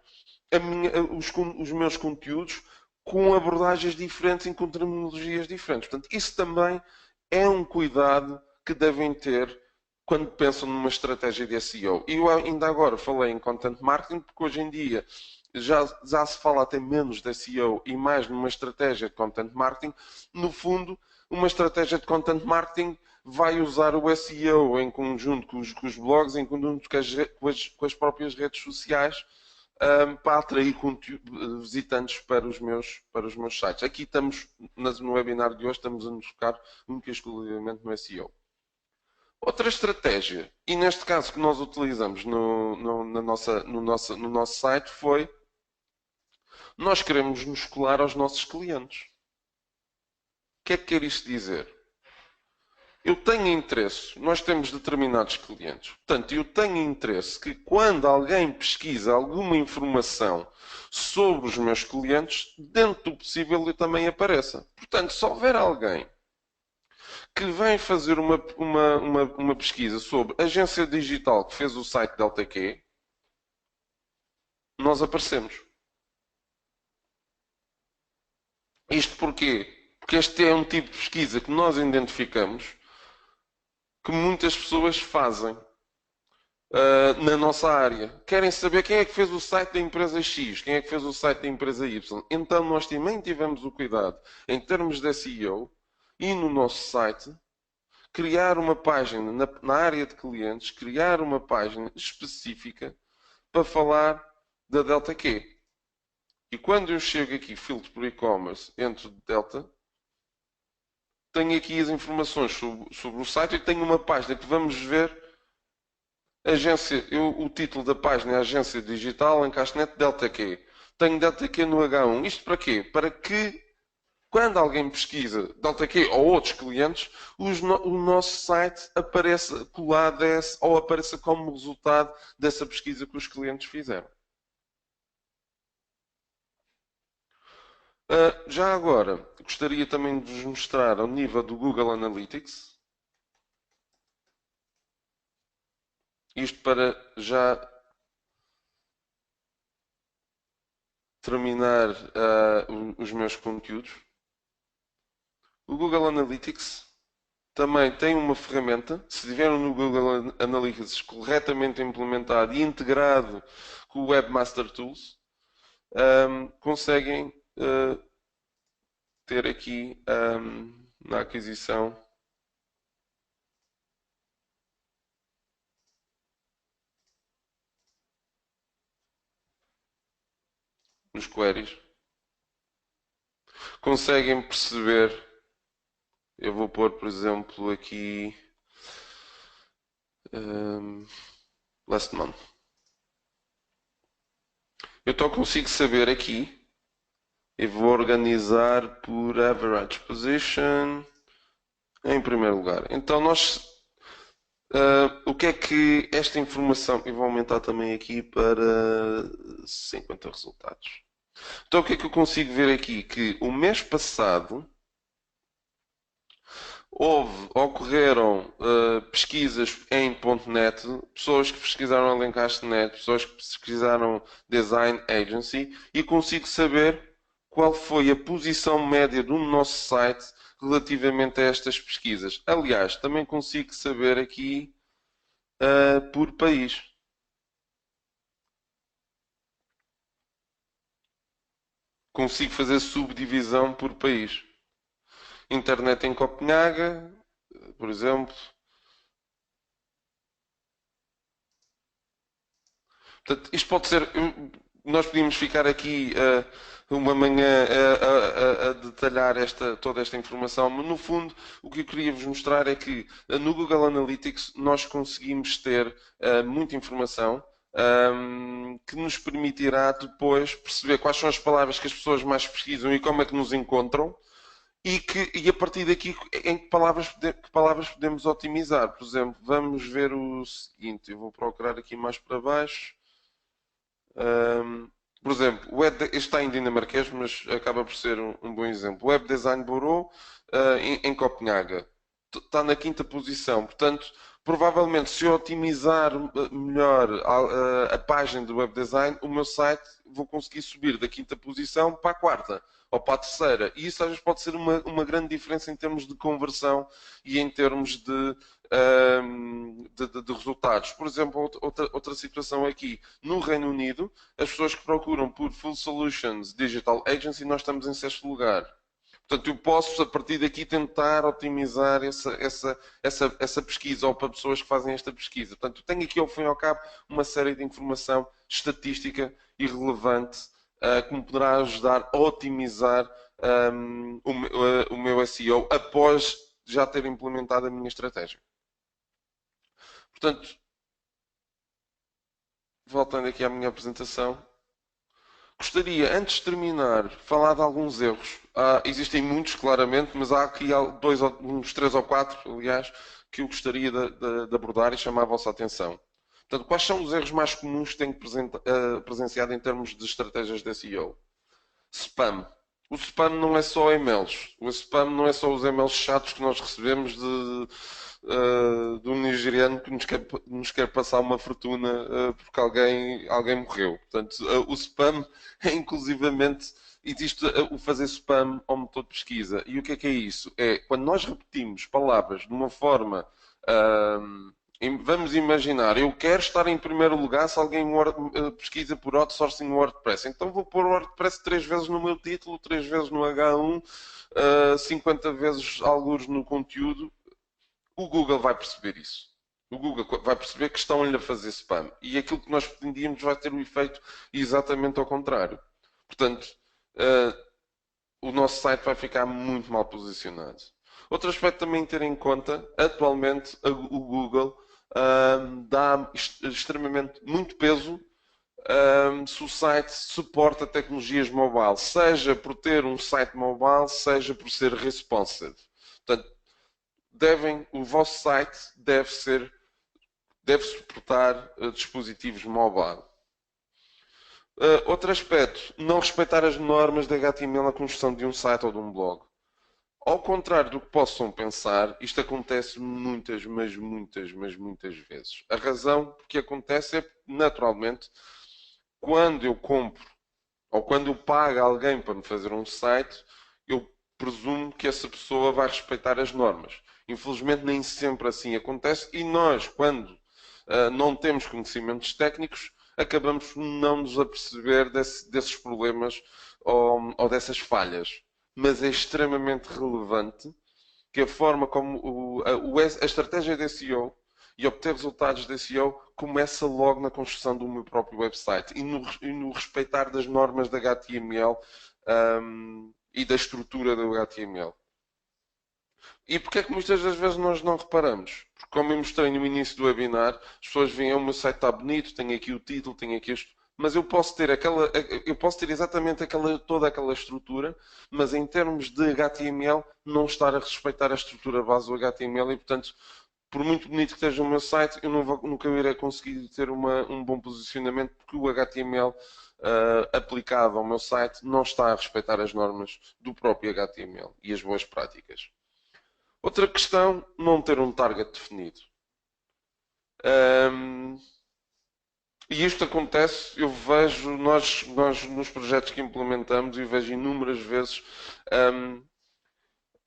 os meus conteúdos com abordagens diferentes e com terminologias diferentes. Portanto, isso também é um cuidado que devem ter quando pensam numa estratégia de SEO. E eu ainda agora falei em content marketing, porque hoje em dia já se fala até menos de SEO e mais numa estratégia de content marketing. No fundo, uma estratégia de content marketing vai usar o SEO em conjunto com os blogs, em conjunto com as próprias redes sociais, para atrair visitantes para os meus sites. Aqui estamos, no webinar de hoje, estamos a nos focar única e exclusivamente no SEO. Outra estratégia, e neste caso que nós utilizamos no nosso site, foi: nós queremos nos colar aos nossos clientes. O que é que quer isto dizer? Eu tenho interesse, nós temos determinados clientes, portanto, eu tenho interesse que quando alguém pesquisa alguma informação sobre os meus clientes, dentro do possível eu também apareça. Portanto, se houver alguém que vem fazer uma pesquisa sobre a agência digital que fez o site DeltaQ, nós aparecemos. Isto porquê? Porque este é um tipo de pesquisa que nós identificamos que muitas pessoas fazem na nossa área. Querem saber quem é que fez o site da empresa X, quem é que fez o site da empresa Y. Então nós também tivemos o cuidado, em termos de SEO e no nosso site, criar uma página na área de clientes, criar uma página específica para falar da DeltaQ. E quando eu chego aqui, filtro por e-commerce, entro de Delta, tenho aqui as informações sobre o site e tenho uma página que vamos ver. O título da página é Agência Digital em Castanete DeltaQ. Tenho DeltaQ no H1. Isto para quê? Para que, quando alguém pesquisa DeltaQ ou outros clientes, o nosso site apareça colado ou apareça como resultado dessa pesquisa que os clientes fizeram. Já agora, gostaria também de vos mostrar ao nível do Google Analytics. Isto para já terminar os meus conteúdos. O Google Analytics também tem uma ferramenta. Se tiveram no Google Analytics corretamente implementado e integrado com o Webmaster Tools, conseguem ter aqui na aquisição nos queries, conseguem perceber. Eu vou pôr, por exemplo, aqui last month. Eu então consigo saber aqui. E vou organizar por average position em primeiro lugar. Então o que é que esta informação, eu vou aumentar também aqui para 50 resultados. Então o que é que eu consigo ver aqui? Que o mês passado ocorreram pesquisas em .NET, pessoas que pesquisaram Alencastre.net, pessoas que pesquisaram Design Agency, e consigo saber qual foi a posição média do nosso site relativamente a estas pesquisas. Aliás, também consigo saber aqui por país. Consigo fazer subdivisão por país. Internet em Copenhaga, por exemplo. Portanto, isto pode ser... Nós podíamos ficar aqui uma manhã a detalhar toda esta informação, mas no fundo o que eu queria vos mostrar é que no Google Analytics nós conseguimos ter muita informação que nos permitirá depois perceber quais são as palavras que as pessoas mais pesquisam e como é que nos encontram, e a partir daqui em que palavras podemos otimizar. Por exemplo, vamos ver o seguinte, eu vou procurar aqui mais para baixo. Por exemplo, este está em dinamarquês, mas acaba por ser um bom exemplo. Web Design Bureau em Copenhaga. Está na quinta posição. Portanto, provavelmente, se eu otimizar melhor a página do Web Design, o meu site vou conseguir subir da quinta posição para a quarta ou para a terceira. E isso às vezes pode ser uma grande diferença em termos de conversão e em termos de resultados. Por exemplo, outra situação aqui, no Reino Unido, as pessoas que procuram por Full Solutions Digital Agency, nós estamos em sexto lugar. Portanto, eu posso, a partir daqui, tentar otimizar essa pesquisa, ou para pessoas que fazem esta pesquisa. Portanto, eu tenho aqui, ao fim e ao cabo, uma série de informação estatística e relevante que me poderá ajudar a otimizar o meu SEO após já ter implementado a minha estratégia. Portanto, voltando aqui à minha apresentação, gostaria, antes de terminar, falar de alguns erros. Existem muitos, claramente, mas há aqui uns 3 ou 4, aliás, que eu gostaria de abordar e chamar a vossa atenção. Portanto, quais são os erros mais comuns que tenho presenciado em termos de estratégias de SEO? Spam. O spam não é só e-mails. O spam não é só os e-mails chatos que nós recebemos de um nigeriano que nos quer passar uma fortuna porque alguém morreu. Portanto, o spam é inclusivamente existe o fazer spam ao motor de pesquisa. E o que é isso? É quando nós repetimos palavras de uma forma. Vamos imaginar, eu quero estar em primeiro lugar se alguém pesquisa por outsourcing WordPress. Então vou pôr o WordPress 3 vezes no meu título, 3 vezes no H1, 50 vezes algures no conteúdo. O Google vai perceber isso. O Google vai perceber que estão-lhe a fazer spam. E aquilo que nós pretendíamos vai ter um efeito exatamente ao contrário. Portanto, o nosso site vai ficar muito mal posicionado. Outro aspecto também a ter em conta, atualmente o Google dá extremamente muito peso se o site suporta tecnologias mobile, seja por ter um site mobile, seja por ser responsive. Portanto, o vosso site deve suportar dispositivos mobile. Outro aspecto, não respeitar as normas de HTML na construção de um site ou de um blog. Ao contrário do que possam pensar, isto acontece muitas vezes. A razão que acontece é, naturalmente, quando eu compro ou quando eu pago alguém para me fazer um site, eu presumo que essa pessoa vai respeitar as normas. Infelizmente, nem sempre assim acontece e nós, quando não temos conhecimentos técnicos, acabamos por não nos aperceber desses problemas ou dessas falhas. Mas é extremamente relevante que a forma como a estratégia de SEO e obter resultados de SEO começa logo na construção do meu próprio website e no respeitar das normas da HTML e da estrutura do HTML. E porquê é que muitas das vezes nós não reparamos? Porque como eu mostrei no início do webinar, as pessoas veem, o meu site está bonito, tem aqui o título, tem aqui isto, mas eu posso ter exatamente toda aquela estrutura, mas em termos de HTML não estar a respeitar a estrutura base do HTML e, portanto, por muito bonito que esteja o meu site, eu nunca irei conseguir ter um bom posicionamento porque o HTML aplicado ao meu site não está a respeitar as normas do próprio HTML e as boas práticas. Outra questão, não ter um target definido. E isto acontece, eu vejo, nós nos projetos que implementamos, e vejo inúmeras vezes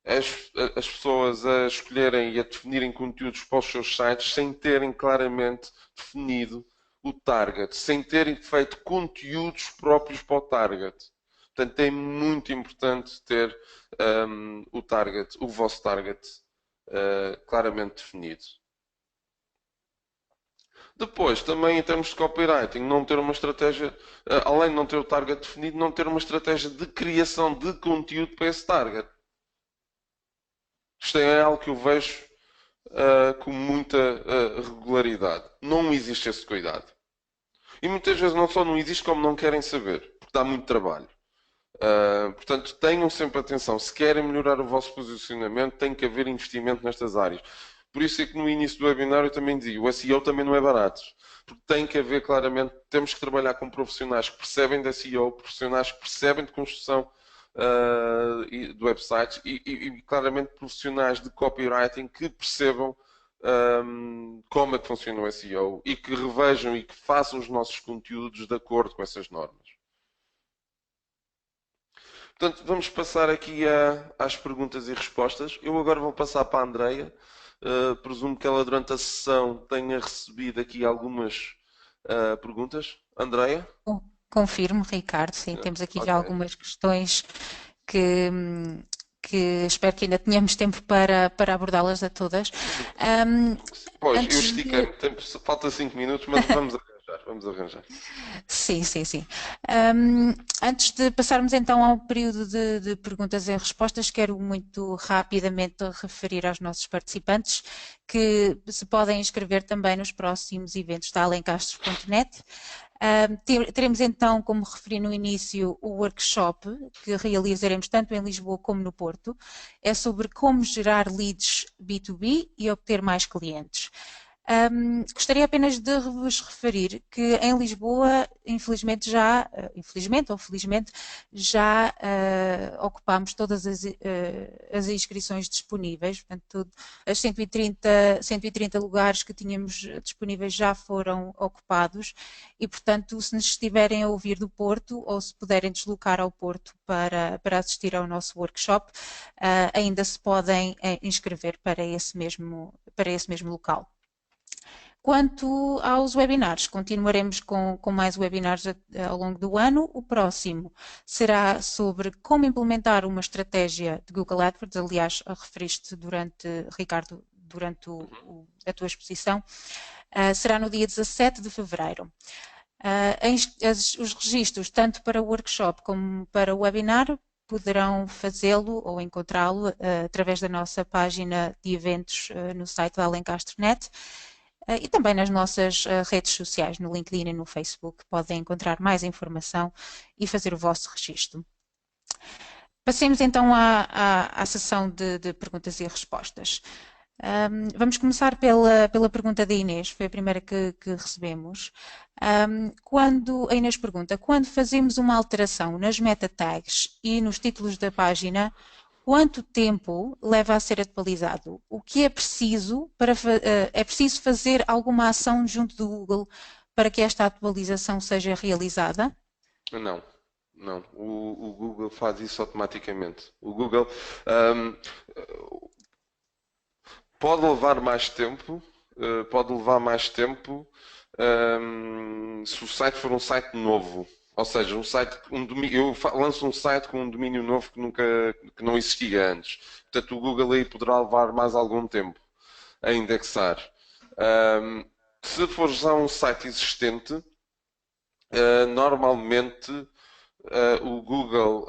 as pessoas a escolherem e a definirem conteúdos para os seus sites sem terem claramente definido o target, sem terem feito conteúdos próprios para o target. Portanto, é muito importante ter o vosso target claramente definido. Depois, também em termos de copywriting, não ter uma estratégia, além de não ter o target definido, não ter uma estratégia de criação de conteúdo para esse target. Isto é algo que eu vejo com muita regularidade. Não existe esse cuidado. E muitas vezes não só não existe, como não querem saber, porque dá muito trabalho. Portanto, tenham sempre atenção. Se querem melhorar o vosso posicionamento, tem que haver investimento nestas áreas. Por isso é que no início do webinar eu também digo, o SEO também não é barato. Porque tem que haver claramente, temos que trabalhar com profissionais que percebem de SEO, profissionais que percebem de construção de websites e claramente profissionais de copywriting que percebam como é que funciona o SEO e que revejam e que façam os nossos conteúdos de acordo com essas normas. Portanto, vamos passar aqui às perguntas e respostas. Eu agora vou passar para a Andreia. Presumo que ela durante a sessão tenha recebido aqui algumas perguntas. Andreia? Confirmo, Ricardo, sim, temos aqui já Ok. algumas questões que, que espero que ainda tenhamos tempo para abordá-las a todas. Pois, eu Antes de, estiquei-me. Falta 5 minutos, mas vamos arranjar. Vamos arranjar. Sim, sim, sim. Antes de passarmos então ao período de perguntas e respostas, quero muito rapidamente referir aos nossos participantes que se podem inscrever também nos próximos eventos da alencastro.net. Teremos então, como referi no início, o workshop que realizaremos tanto em Lisboa como no Porto. É sobre como gerar leads B2B e obter mais clientes. Gostaria apenas de vos referir que em Lisboa, infelizmente ou felizmente, já ocupámos todas as inscrições disponíveis, portanto, as 130 lugares que tínhamos disponíveis já foram ocupados e, portanto, se nos estiverem a ouvir do Porto ou se puderem deslocar ao Porto para assistir ao nosso workshop, ainda se podem inscrever para esse mesmo local. Quanto aos webinars, continuaremos com mais webinars ao longo do ano. O próximo será sobre como implementar uma estratégia de Google AdWords, aliás, referiste Ricardo, durante a tua exposição. Será no dia 17 de fevereiro. Os registros, tanto para o workshop como para o webinar, poderão fazê-lo ou encontrá-lo através da nossa página de eventos no site da Alencastro.net. E também nas nossas redes sociais, no LinkedIn e no Facebook, podem encontrar mais informação e fazer o vosso registro. Passemos então à sessão de perguntas e respostas. Vamos começar pela pergunta da Inês, foi a primeira que recebemos. A Inês pergunta, quando fazemos uma alteração nas meta tags e nos títulos da página, quanto tempo leva a ser atualizado? O que é preciso é preciso fazer alguma ação junto do Google para que esta atualização seja realizada? Não, não. O Google faz isso automaticamente. O Google pode levar mais tempo, se o site for um site novo. Ou seja, eu lanço um site com um domínio novo que não existia antes. Portanto, o Google aí poderá levar mais algum tempo a indexar. Se for já um site existente, normalmente o Google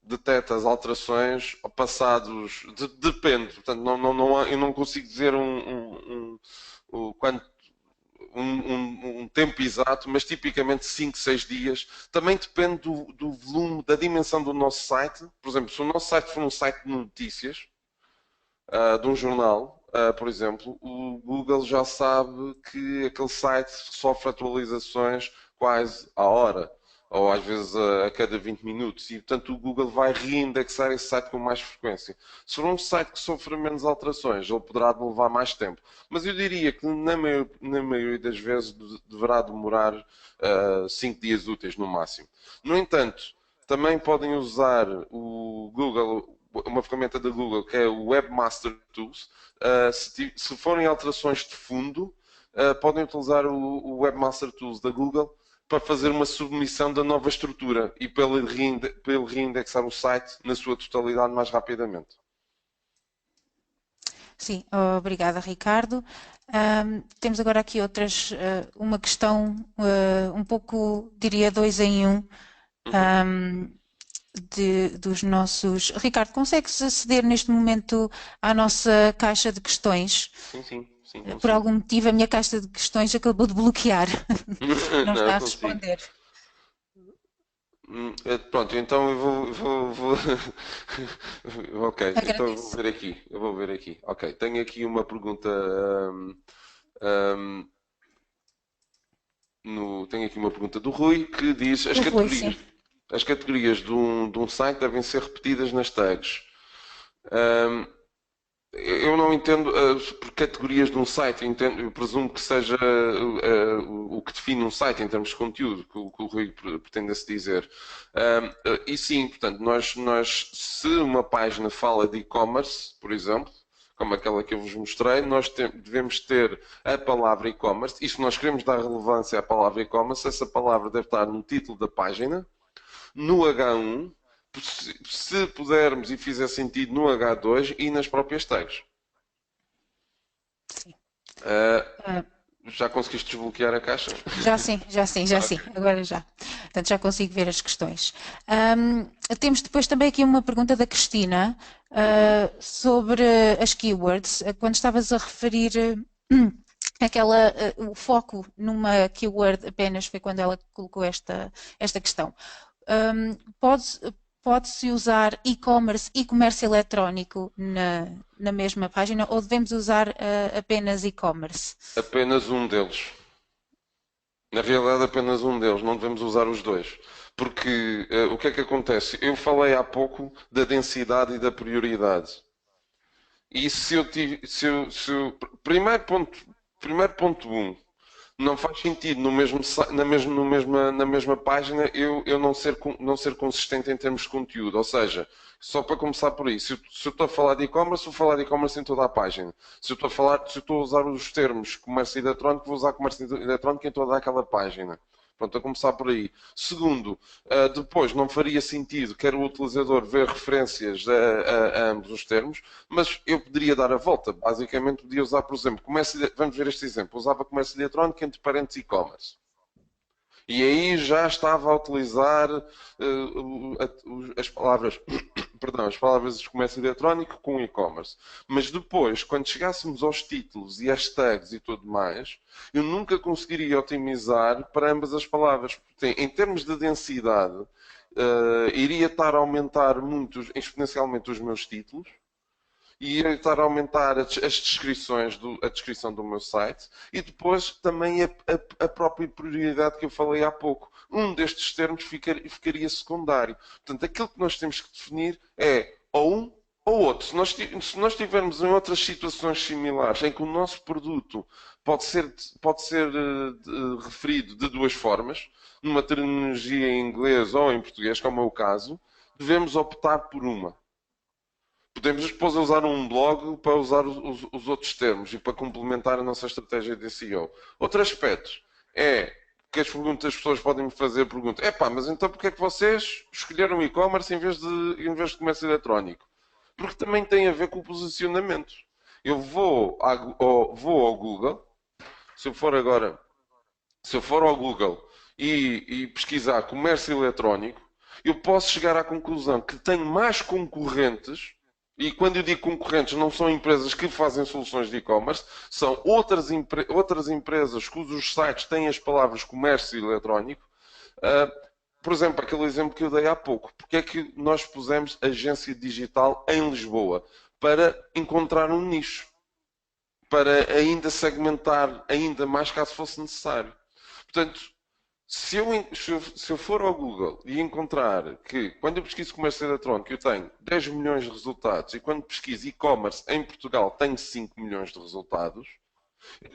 detecta as alterações passados. Depende, portanto, eu não consigo dizer um tempo exato, mas tipicamente 5, 6 dias. Também depende do volume, da dimensão do nosso site. Por exemplo, se o nosso site for um site de notícias, de um jornal, por exemplo, o Google já sabe que aquele site sofre atualizações quase à hora, ou às vezes a cada 20 minutos, e portanto o Google vai reindexar esse site com mais frequência. Se for um site que sofre menos alterações, ele poderá levar mais tempo. Mas eu diria que na maioria das vezes deverá demorar 5 dias úteis no máximo. No entanto, também podem usar o Google, uma ferramenta da Google que é o Webmaster Tools. Se forem alterações de fundo, podem utilizar o Webmaster Tools da Google para fazer uma submissão da nova estrutura e para ele reindexar o site na sua totalidade mais rapidamente. Sim, obrigada, Ricardo. Temos agora aqui uma questão um pouco, diria, 2 em 1. Dos nossos... Ricardo, consegues aceder neste momento à nossa caixa de questões? Sim. Por algum motivo a minha caixa de questões acabou de bloquear. Não está a responder. Pronto, então eu vou... Ok, então Agradeço. eu vou ver aqui. Ok, tenho aqui uma pergunta... tenho aqui uma pergunta do Rui que diz as categorias de um site devem ser repetidas nas tags. Eu não entendo por categorias de um site, eu presumo que seja o que define um site em termos de conteúdo, que o Rui pretende-se dizer. E sim, portanto, se uma página fala de e-commerce, por exemplo, como aquela que eu vos mostrei, devemos ter a palavra e-commerce, e se nós queremos dar relevância à palavra e-commerce, essa palavra deve estar no título da página, no H1, se pudermos e fizer sentido no H2 e nas próprias tags. Sim. Uh, já conseguiste desbloquear a caixa? Já sim, agora já. Portanto, já consigo ver as questões. Temos depois também aqui uma pergunta da Cristina sobre as keywords. Quando estavas a referir o foco numa keyword apenas foi quando ela colocou esta questão. Pode-se usar e-commerce e comércio eletrónico na mesma página ou devemos usar apenas e-commerce? Apenas um deles. Na realidade, apenas um deles. Não devemos usar os dois. Porque o que é que acontece? Eu falei há pouco da densidade e da prioridade. E primeiro ponto um, não faz sentido na mesma página eu não ser consistente em termos de conteúdo. Ou seja, só para começar por aí, se eu estou a falar de e-commerce, vou falar de e-commerce em toda a página. Se eu estou a usar os termos comércio eletrónico, vou usar comércio eletrónico em toda aquela página. Pronto, a começar por aí. Segundo, depois não faria sentido quer o utilizador ver referências a ambos os termos, mas eu poderia dar a volta. Basicamente, podia usar, por exemplo, vamos ver este exemplo. Usava comércio eletrónico entre parênteses e-commerce. E aí já estava a utilizar as palavras, perdão, as palavras de comércio eletrónico com e-commerce. Mas depois, quando chegássemos aos títulos e hashtags e tudo mais, eu nunca conseguiria otimizar para ambas as palavras. Porque, em termos de densidade, iria estar a aumentar muito, exponencialmente os meus títulos e ia estar a aumentar as descrições, a descrição do meu site e depois também a própria prioridade que eu falei há pouco. Um destes termos ficaria secundário. Portanto, aquilo que nós temos que definir é ou um ou outro. Se nós tivermos em outras situações similares em que o nosso produto pode ser referido de duas formas, numa terminologia em inglês ou em português, como é o caso, devemos optar por uma. Podemos depois usar um blog para usar os outros termos e para complementar a nossa estratégia de SEO. Outro aspecto é que as pessoas podem me fazer perguntas. Mas então porquê é que vocês escolheram e-commerce em vez de comércio eletrónico? Porque também tem a ver com o posicionamento. Eu vou ao Google, se eu for agora, se eu for ao Google e pesquisar comércio eletrónico, eu posso chegar à conclusão que tenho mais concorrentes. E quando eu digo concorrentes, não são empresas que fazem soluções de e-commerce, são outras empresas cujos sites têm as palavras comércio eletrónico. Por exemplo, aquele exemplo que eu dei há pouco. Porque é que nós pusemos agência digital em Lisboa? Para encontrar um nicho. Para ainda segmentar ainda mais caso fosse necessário. Portanto, se eu for ao Google e encontrar que quando eu pesquiso comércio eletrónico eu tenho 10 milhões de resultados e quando pesquiso e-commerce em Portugal tenho 5 milhões de resultados, eu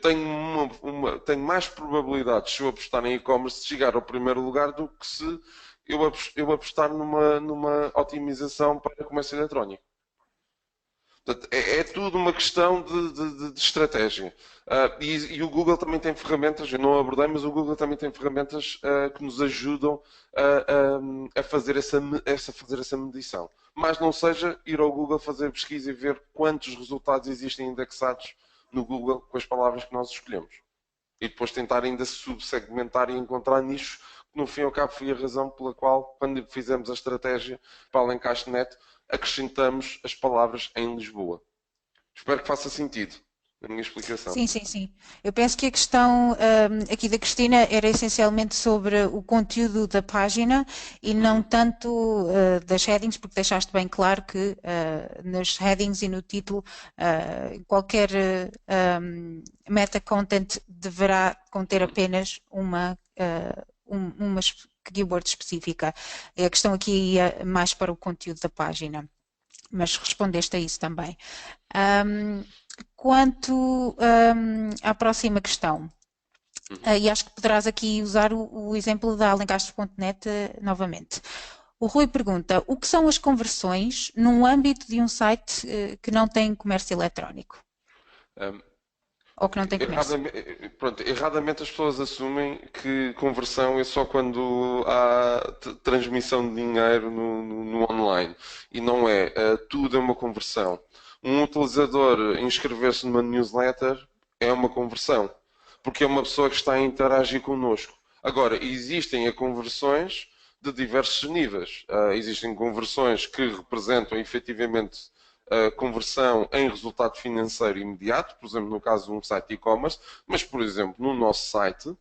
tenho mais probabilidades se eu apostar em e-commerce de chegar ao primeiro lugar do que se eu apostar numa otimização para comércio eletrónico. Portanto, é tudo uma questão de estratégia. E o Google também tem ferramentas, eu não abordei, mas o Google também tem ferramentas que nos ajudam a fazer essa medição. Mas não seja ir ao Google fazer pesquisa e ver quantos resultados existem indexados no Google com as palavras que nós escolhemos. E depois tentar ainda subsegmentar e encontrar nichos, que no fim e ao cabo foi a razão pela qual, quando fizemos a estratégia para a Alencaste.net, acrescentamos as palavras em Lisboa. Espero que faça sentido a minha explicação. Sim. Eu penso que a questão aqui da Cristina era essencialmente sobre o conteúdo da página e não tanto das headings, porque deixaste bem claro que nas headings e no título qualquer meta-content deverá conter apenas uma keyword específica. A questão aqui ia mais para o conteúdo da página. mas respondeste a isso também. Quanto à próxima questão, e acho que poderás aqui usar o exemplo da Alencastres.net novamente. O Rui pergunta, o que são as conversões num âmbito de um site que não tem comércio eletrónico? Ou que não tem comércio? Erradamente as pessoas assumem que conversão é só quando há transmissão de dinheiro no online. E não é. Tudo é uma conversão. Um utilizador inscrever-se numa newsletter é uma conversão. Porque é uma pessoa que está a interagir connosco. Agora, existem conversões de diversos níveis. Existem conversões que representam efetivamente a conversão em resultado financeiro imediato, por exemplo, no caso de um site de e-commerce, mas, por exemplo, no nosso site,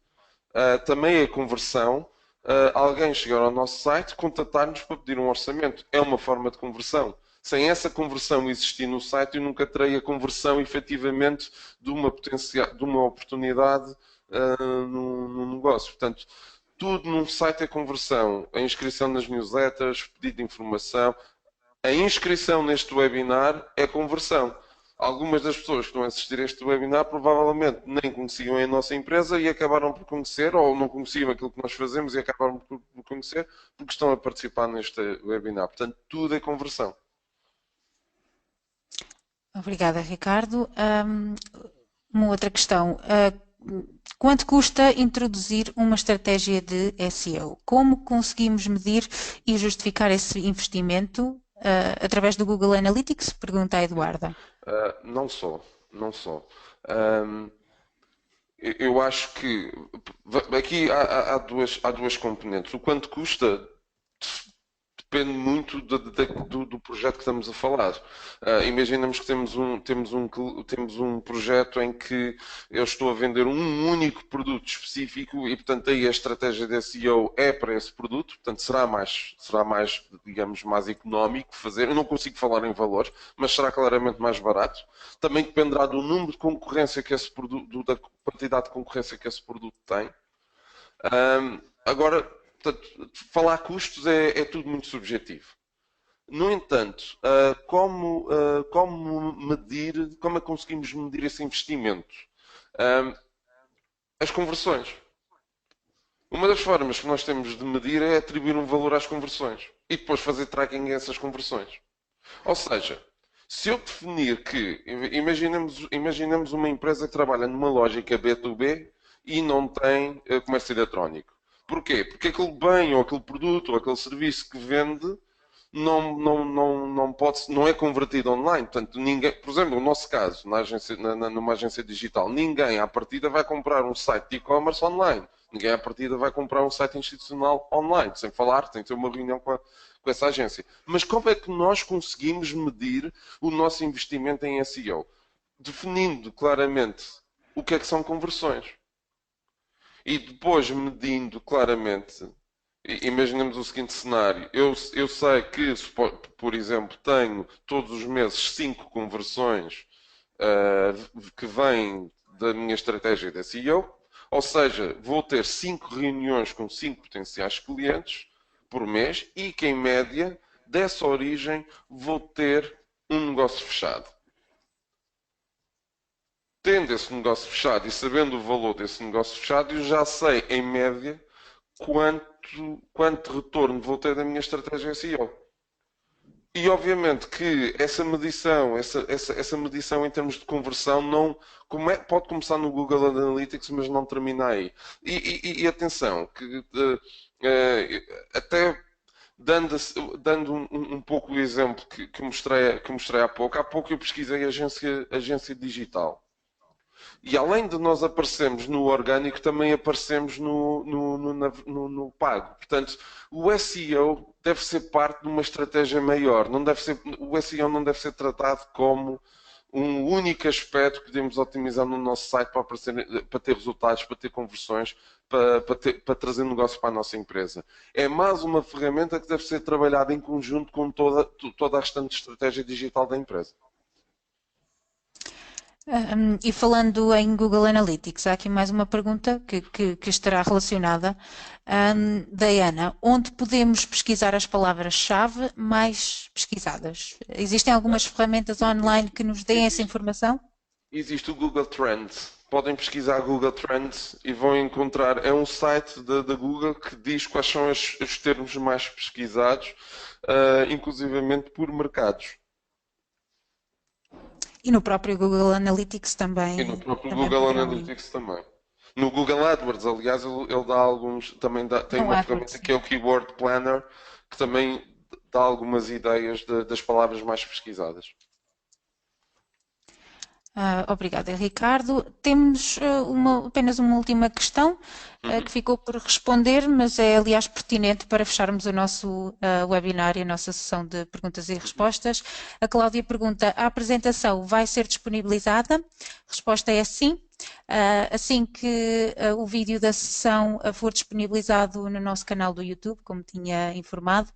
também é conversão, alguém chegar ao nosso site, contatar-nos para pedir um orçamento. É uma forma de conversão. Sem essa conversão existir no site, eu nunca terei a conversão efetivamente de uma oportunidade no negócio. Portanto, tudo num site é conversão. A inscrição nas newsletters, pedido de informação, a inscrição neste webinar é conversão. Algumas das pessoas que estão a assistir a este webinar provavelmente nem conheciam a nossa empresa e acabaram por conhecer, ou não conheciam aquilo que nós fazemos e acabaram por conhecer, porque estão a participar neste webinar. Portanto, tudo é conversão. Obrigada, Ricardo. Uma outra questão. Quanto custa introduzir uma estratégia de SEO? Como conseguimos medir e justificar esse investimento através do Google Analytics? Pergunta a Eduarda. Não só. Eu acho que aqui há duas componentes. O quanto custa depende muito do projeto que estamos a falar. Imaginamos que temos um projeto em que eu estou a vender um único produto específico e, portanto, aí a estratégia de SEO é para esse produto, portanto, será mais, digamos, mais económico fazer. Eu não consigo falar em valores, mas será claramente mais barato. Também dependerá do número de concorrência que esse produto, da quantidade de concorrência que esse produto tem. Agora, portanto, falar custos é tudo muito subjetivo. No entanto, como é que conseguimos medir esse investimento? As conversões. Uma das formas que nós temos de medir é atribuir um valor às conversões e depois fazer tracking a essas conversões. Ou seja, se eu definir que, imaginemos uma empresa que trabalha numa lógica B2B e não tem comércio eletrónico. Porquê? Porque aquele bem, ou aquele produto, ou aquele serviço que vende não é convertido online. Portanto, ninguém, por exemplo, no nosso caso, numa agência digital, ninguém à partida vai comprar um site de e-commerce online. Ninguém à partida vai comprar um site institucional online. Sem falar, tem que ter uma reunião com essa agência. Mas como é que nós conseguimos medir o nosso investimento em SEO? Definindo claramente o que é que são conversões. E depois medindo claramente, imaginemos o seguinte cenário, eu sei que, por exemplo, tenho todos os meses 5 conversões que vêm da minha estratégia de SEO, ou seja, vou ter 5 reuniões com 5 potenciais clientes por mês e que, em média, dessa origem, vou ter um negócio fechado. Tendo esse negócio fechado e sabendo o valor desse negócio fechado, eu já sei, em média, quanto retorno vou ter da minha estratégia SEO. E obviamente que essa medição em termos de conversão pode começar no Google Analytics, mas não termina aí. E atenção, que até dando um pouco o exemplo que mostrei há pouco eu pesquisei agência digital. E além de nós aparecermos no orgânico, também aparecemos no pago. Portanto, o SEO deve ser parte de uma estratégia maior. O SEO não deve ser tratado como um único aspecto que devemos otimizar no nosso site para ter resultados, para ter conversões, para trazer negócio para a nossa empresa. É mais uma ferramenta que deve ser trabalhada em conjunto com toda a restante estratégia digital da empresa. E falando em Google Analytics, há aqui mais uma pergunta que estará relacionada. Da Ana, onde podemos pesquisar as palavras-chave mais pesquisadas? Existem algumas ferramentas online que nos deem essa Existe, informação? existe o Google Trends. Podem pesquisar Google Trends e vão encontrar. É um site da Google que diz quais são os termos mais pesquisados, inclusivamente por mercados. E no próprio Google Analytics E no também, próprio também Google poderão. Analytics também. No Google AdWords, aliás, ele dá alguns, também tem No uma AdWords, ferramenta sim. que é o Keyword Planner, que também dá algumas ideias das palavras mais pesquisadas. Obrigada, Ricardo. Temos apenas uma última questão Uhum. que ficou por responder, mas é, aliás, pertinente para fecharmos o nosso webinar e a nossa sessão de perguntas e respostas. A Cláudia pergunta: a apresentação vai ser disponibilizada? A resposta é sim. Assim que o vídeo da sessão for disponibilizado no nosso canal do YouTube, como tinha informado,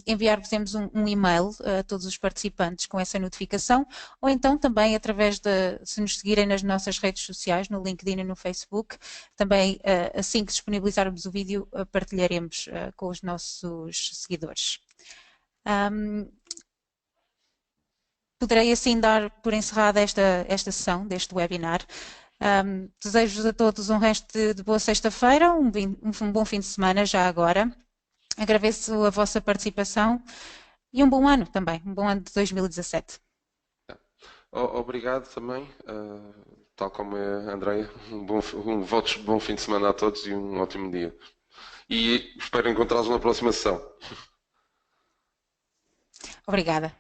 enviar-vos um e-mail a todos os participantes com essa notificação, ou então também através se nos seguirem nas nossas redes sociais, no LinkedIn e no Facebook, também assim que disponibilizarmos o vídeo, partilharemos com os nossos seguidores. Poderei assim dar por encerrada esta sessão deste webinar. Desejo-vos a todos um resto de boa sexta-feira, um bom fim de semana já agora. Agradeço a vossa participação e um bom ano também, um bom ano de 2017. Obrigado também, tal como a Andreia, votos de bom fim de semana a todos e um ótimo dia. E espero encontrá-los na próxima sessão. Obrigada.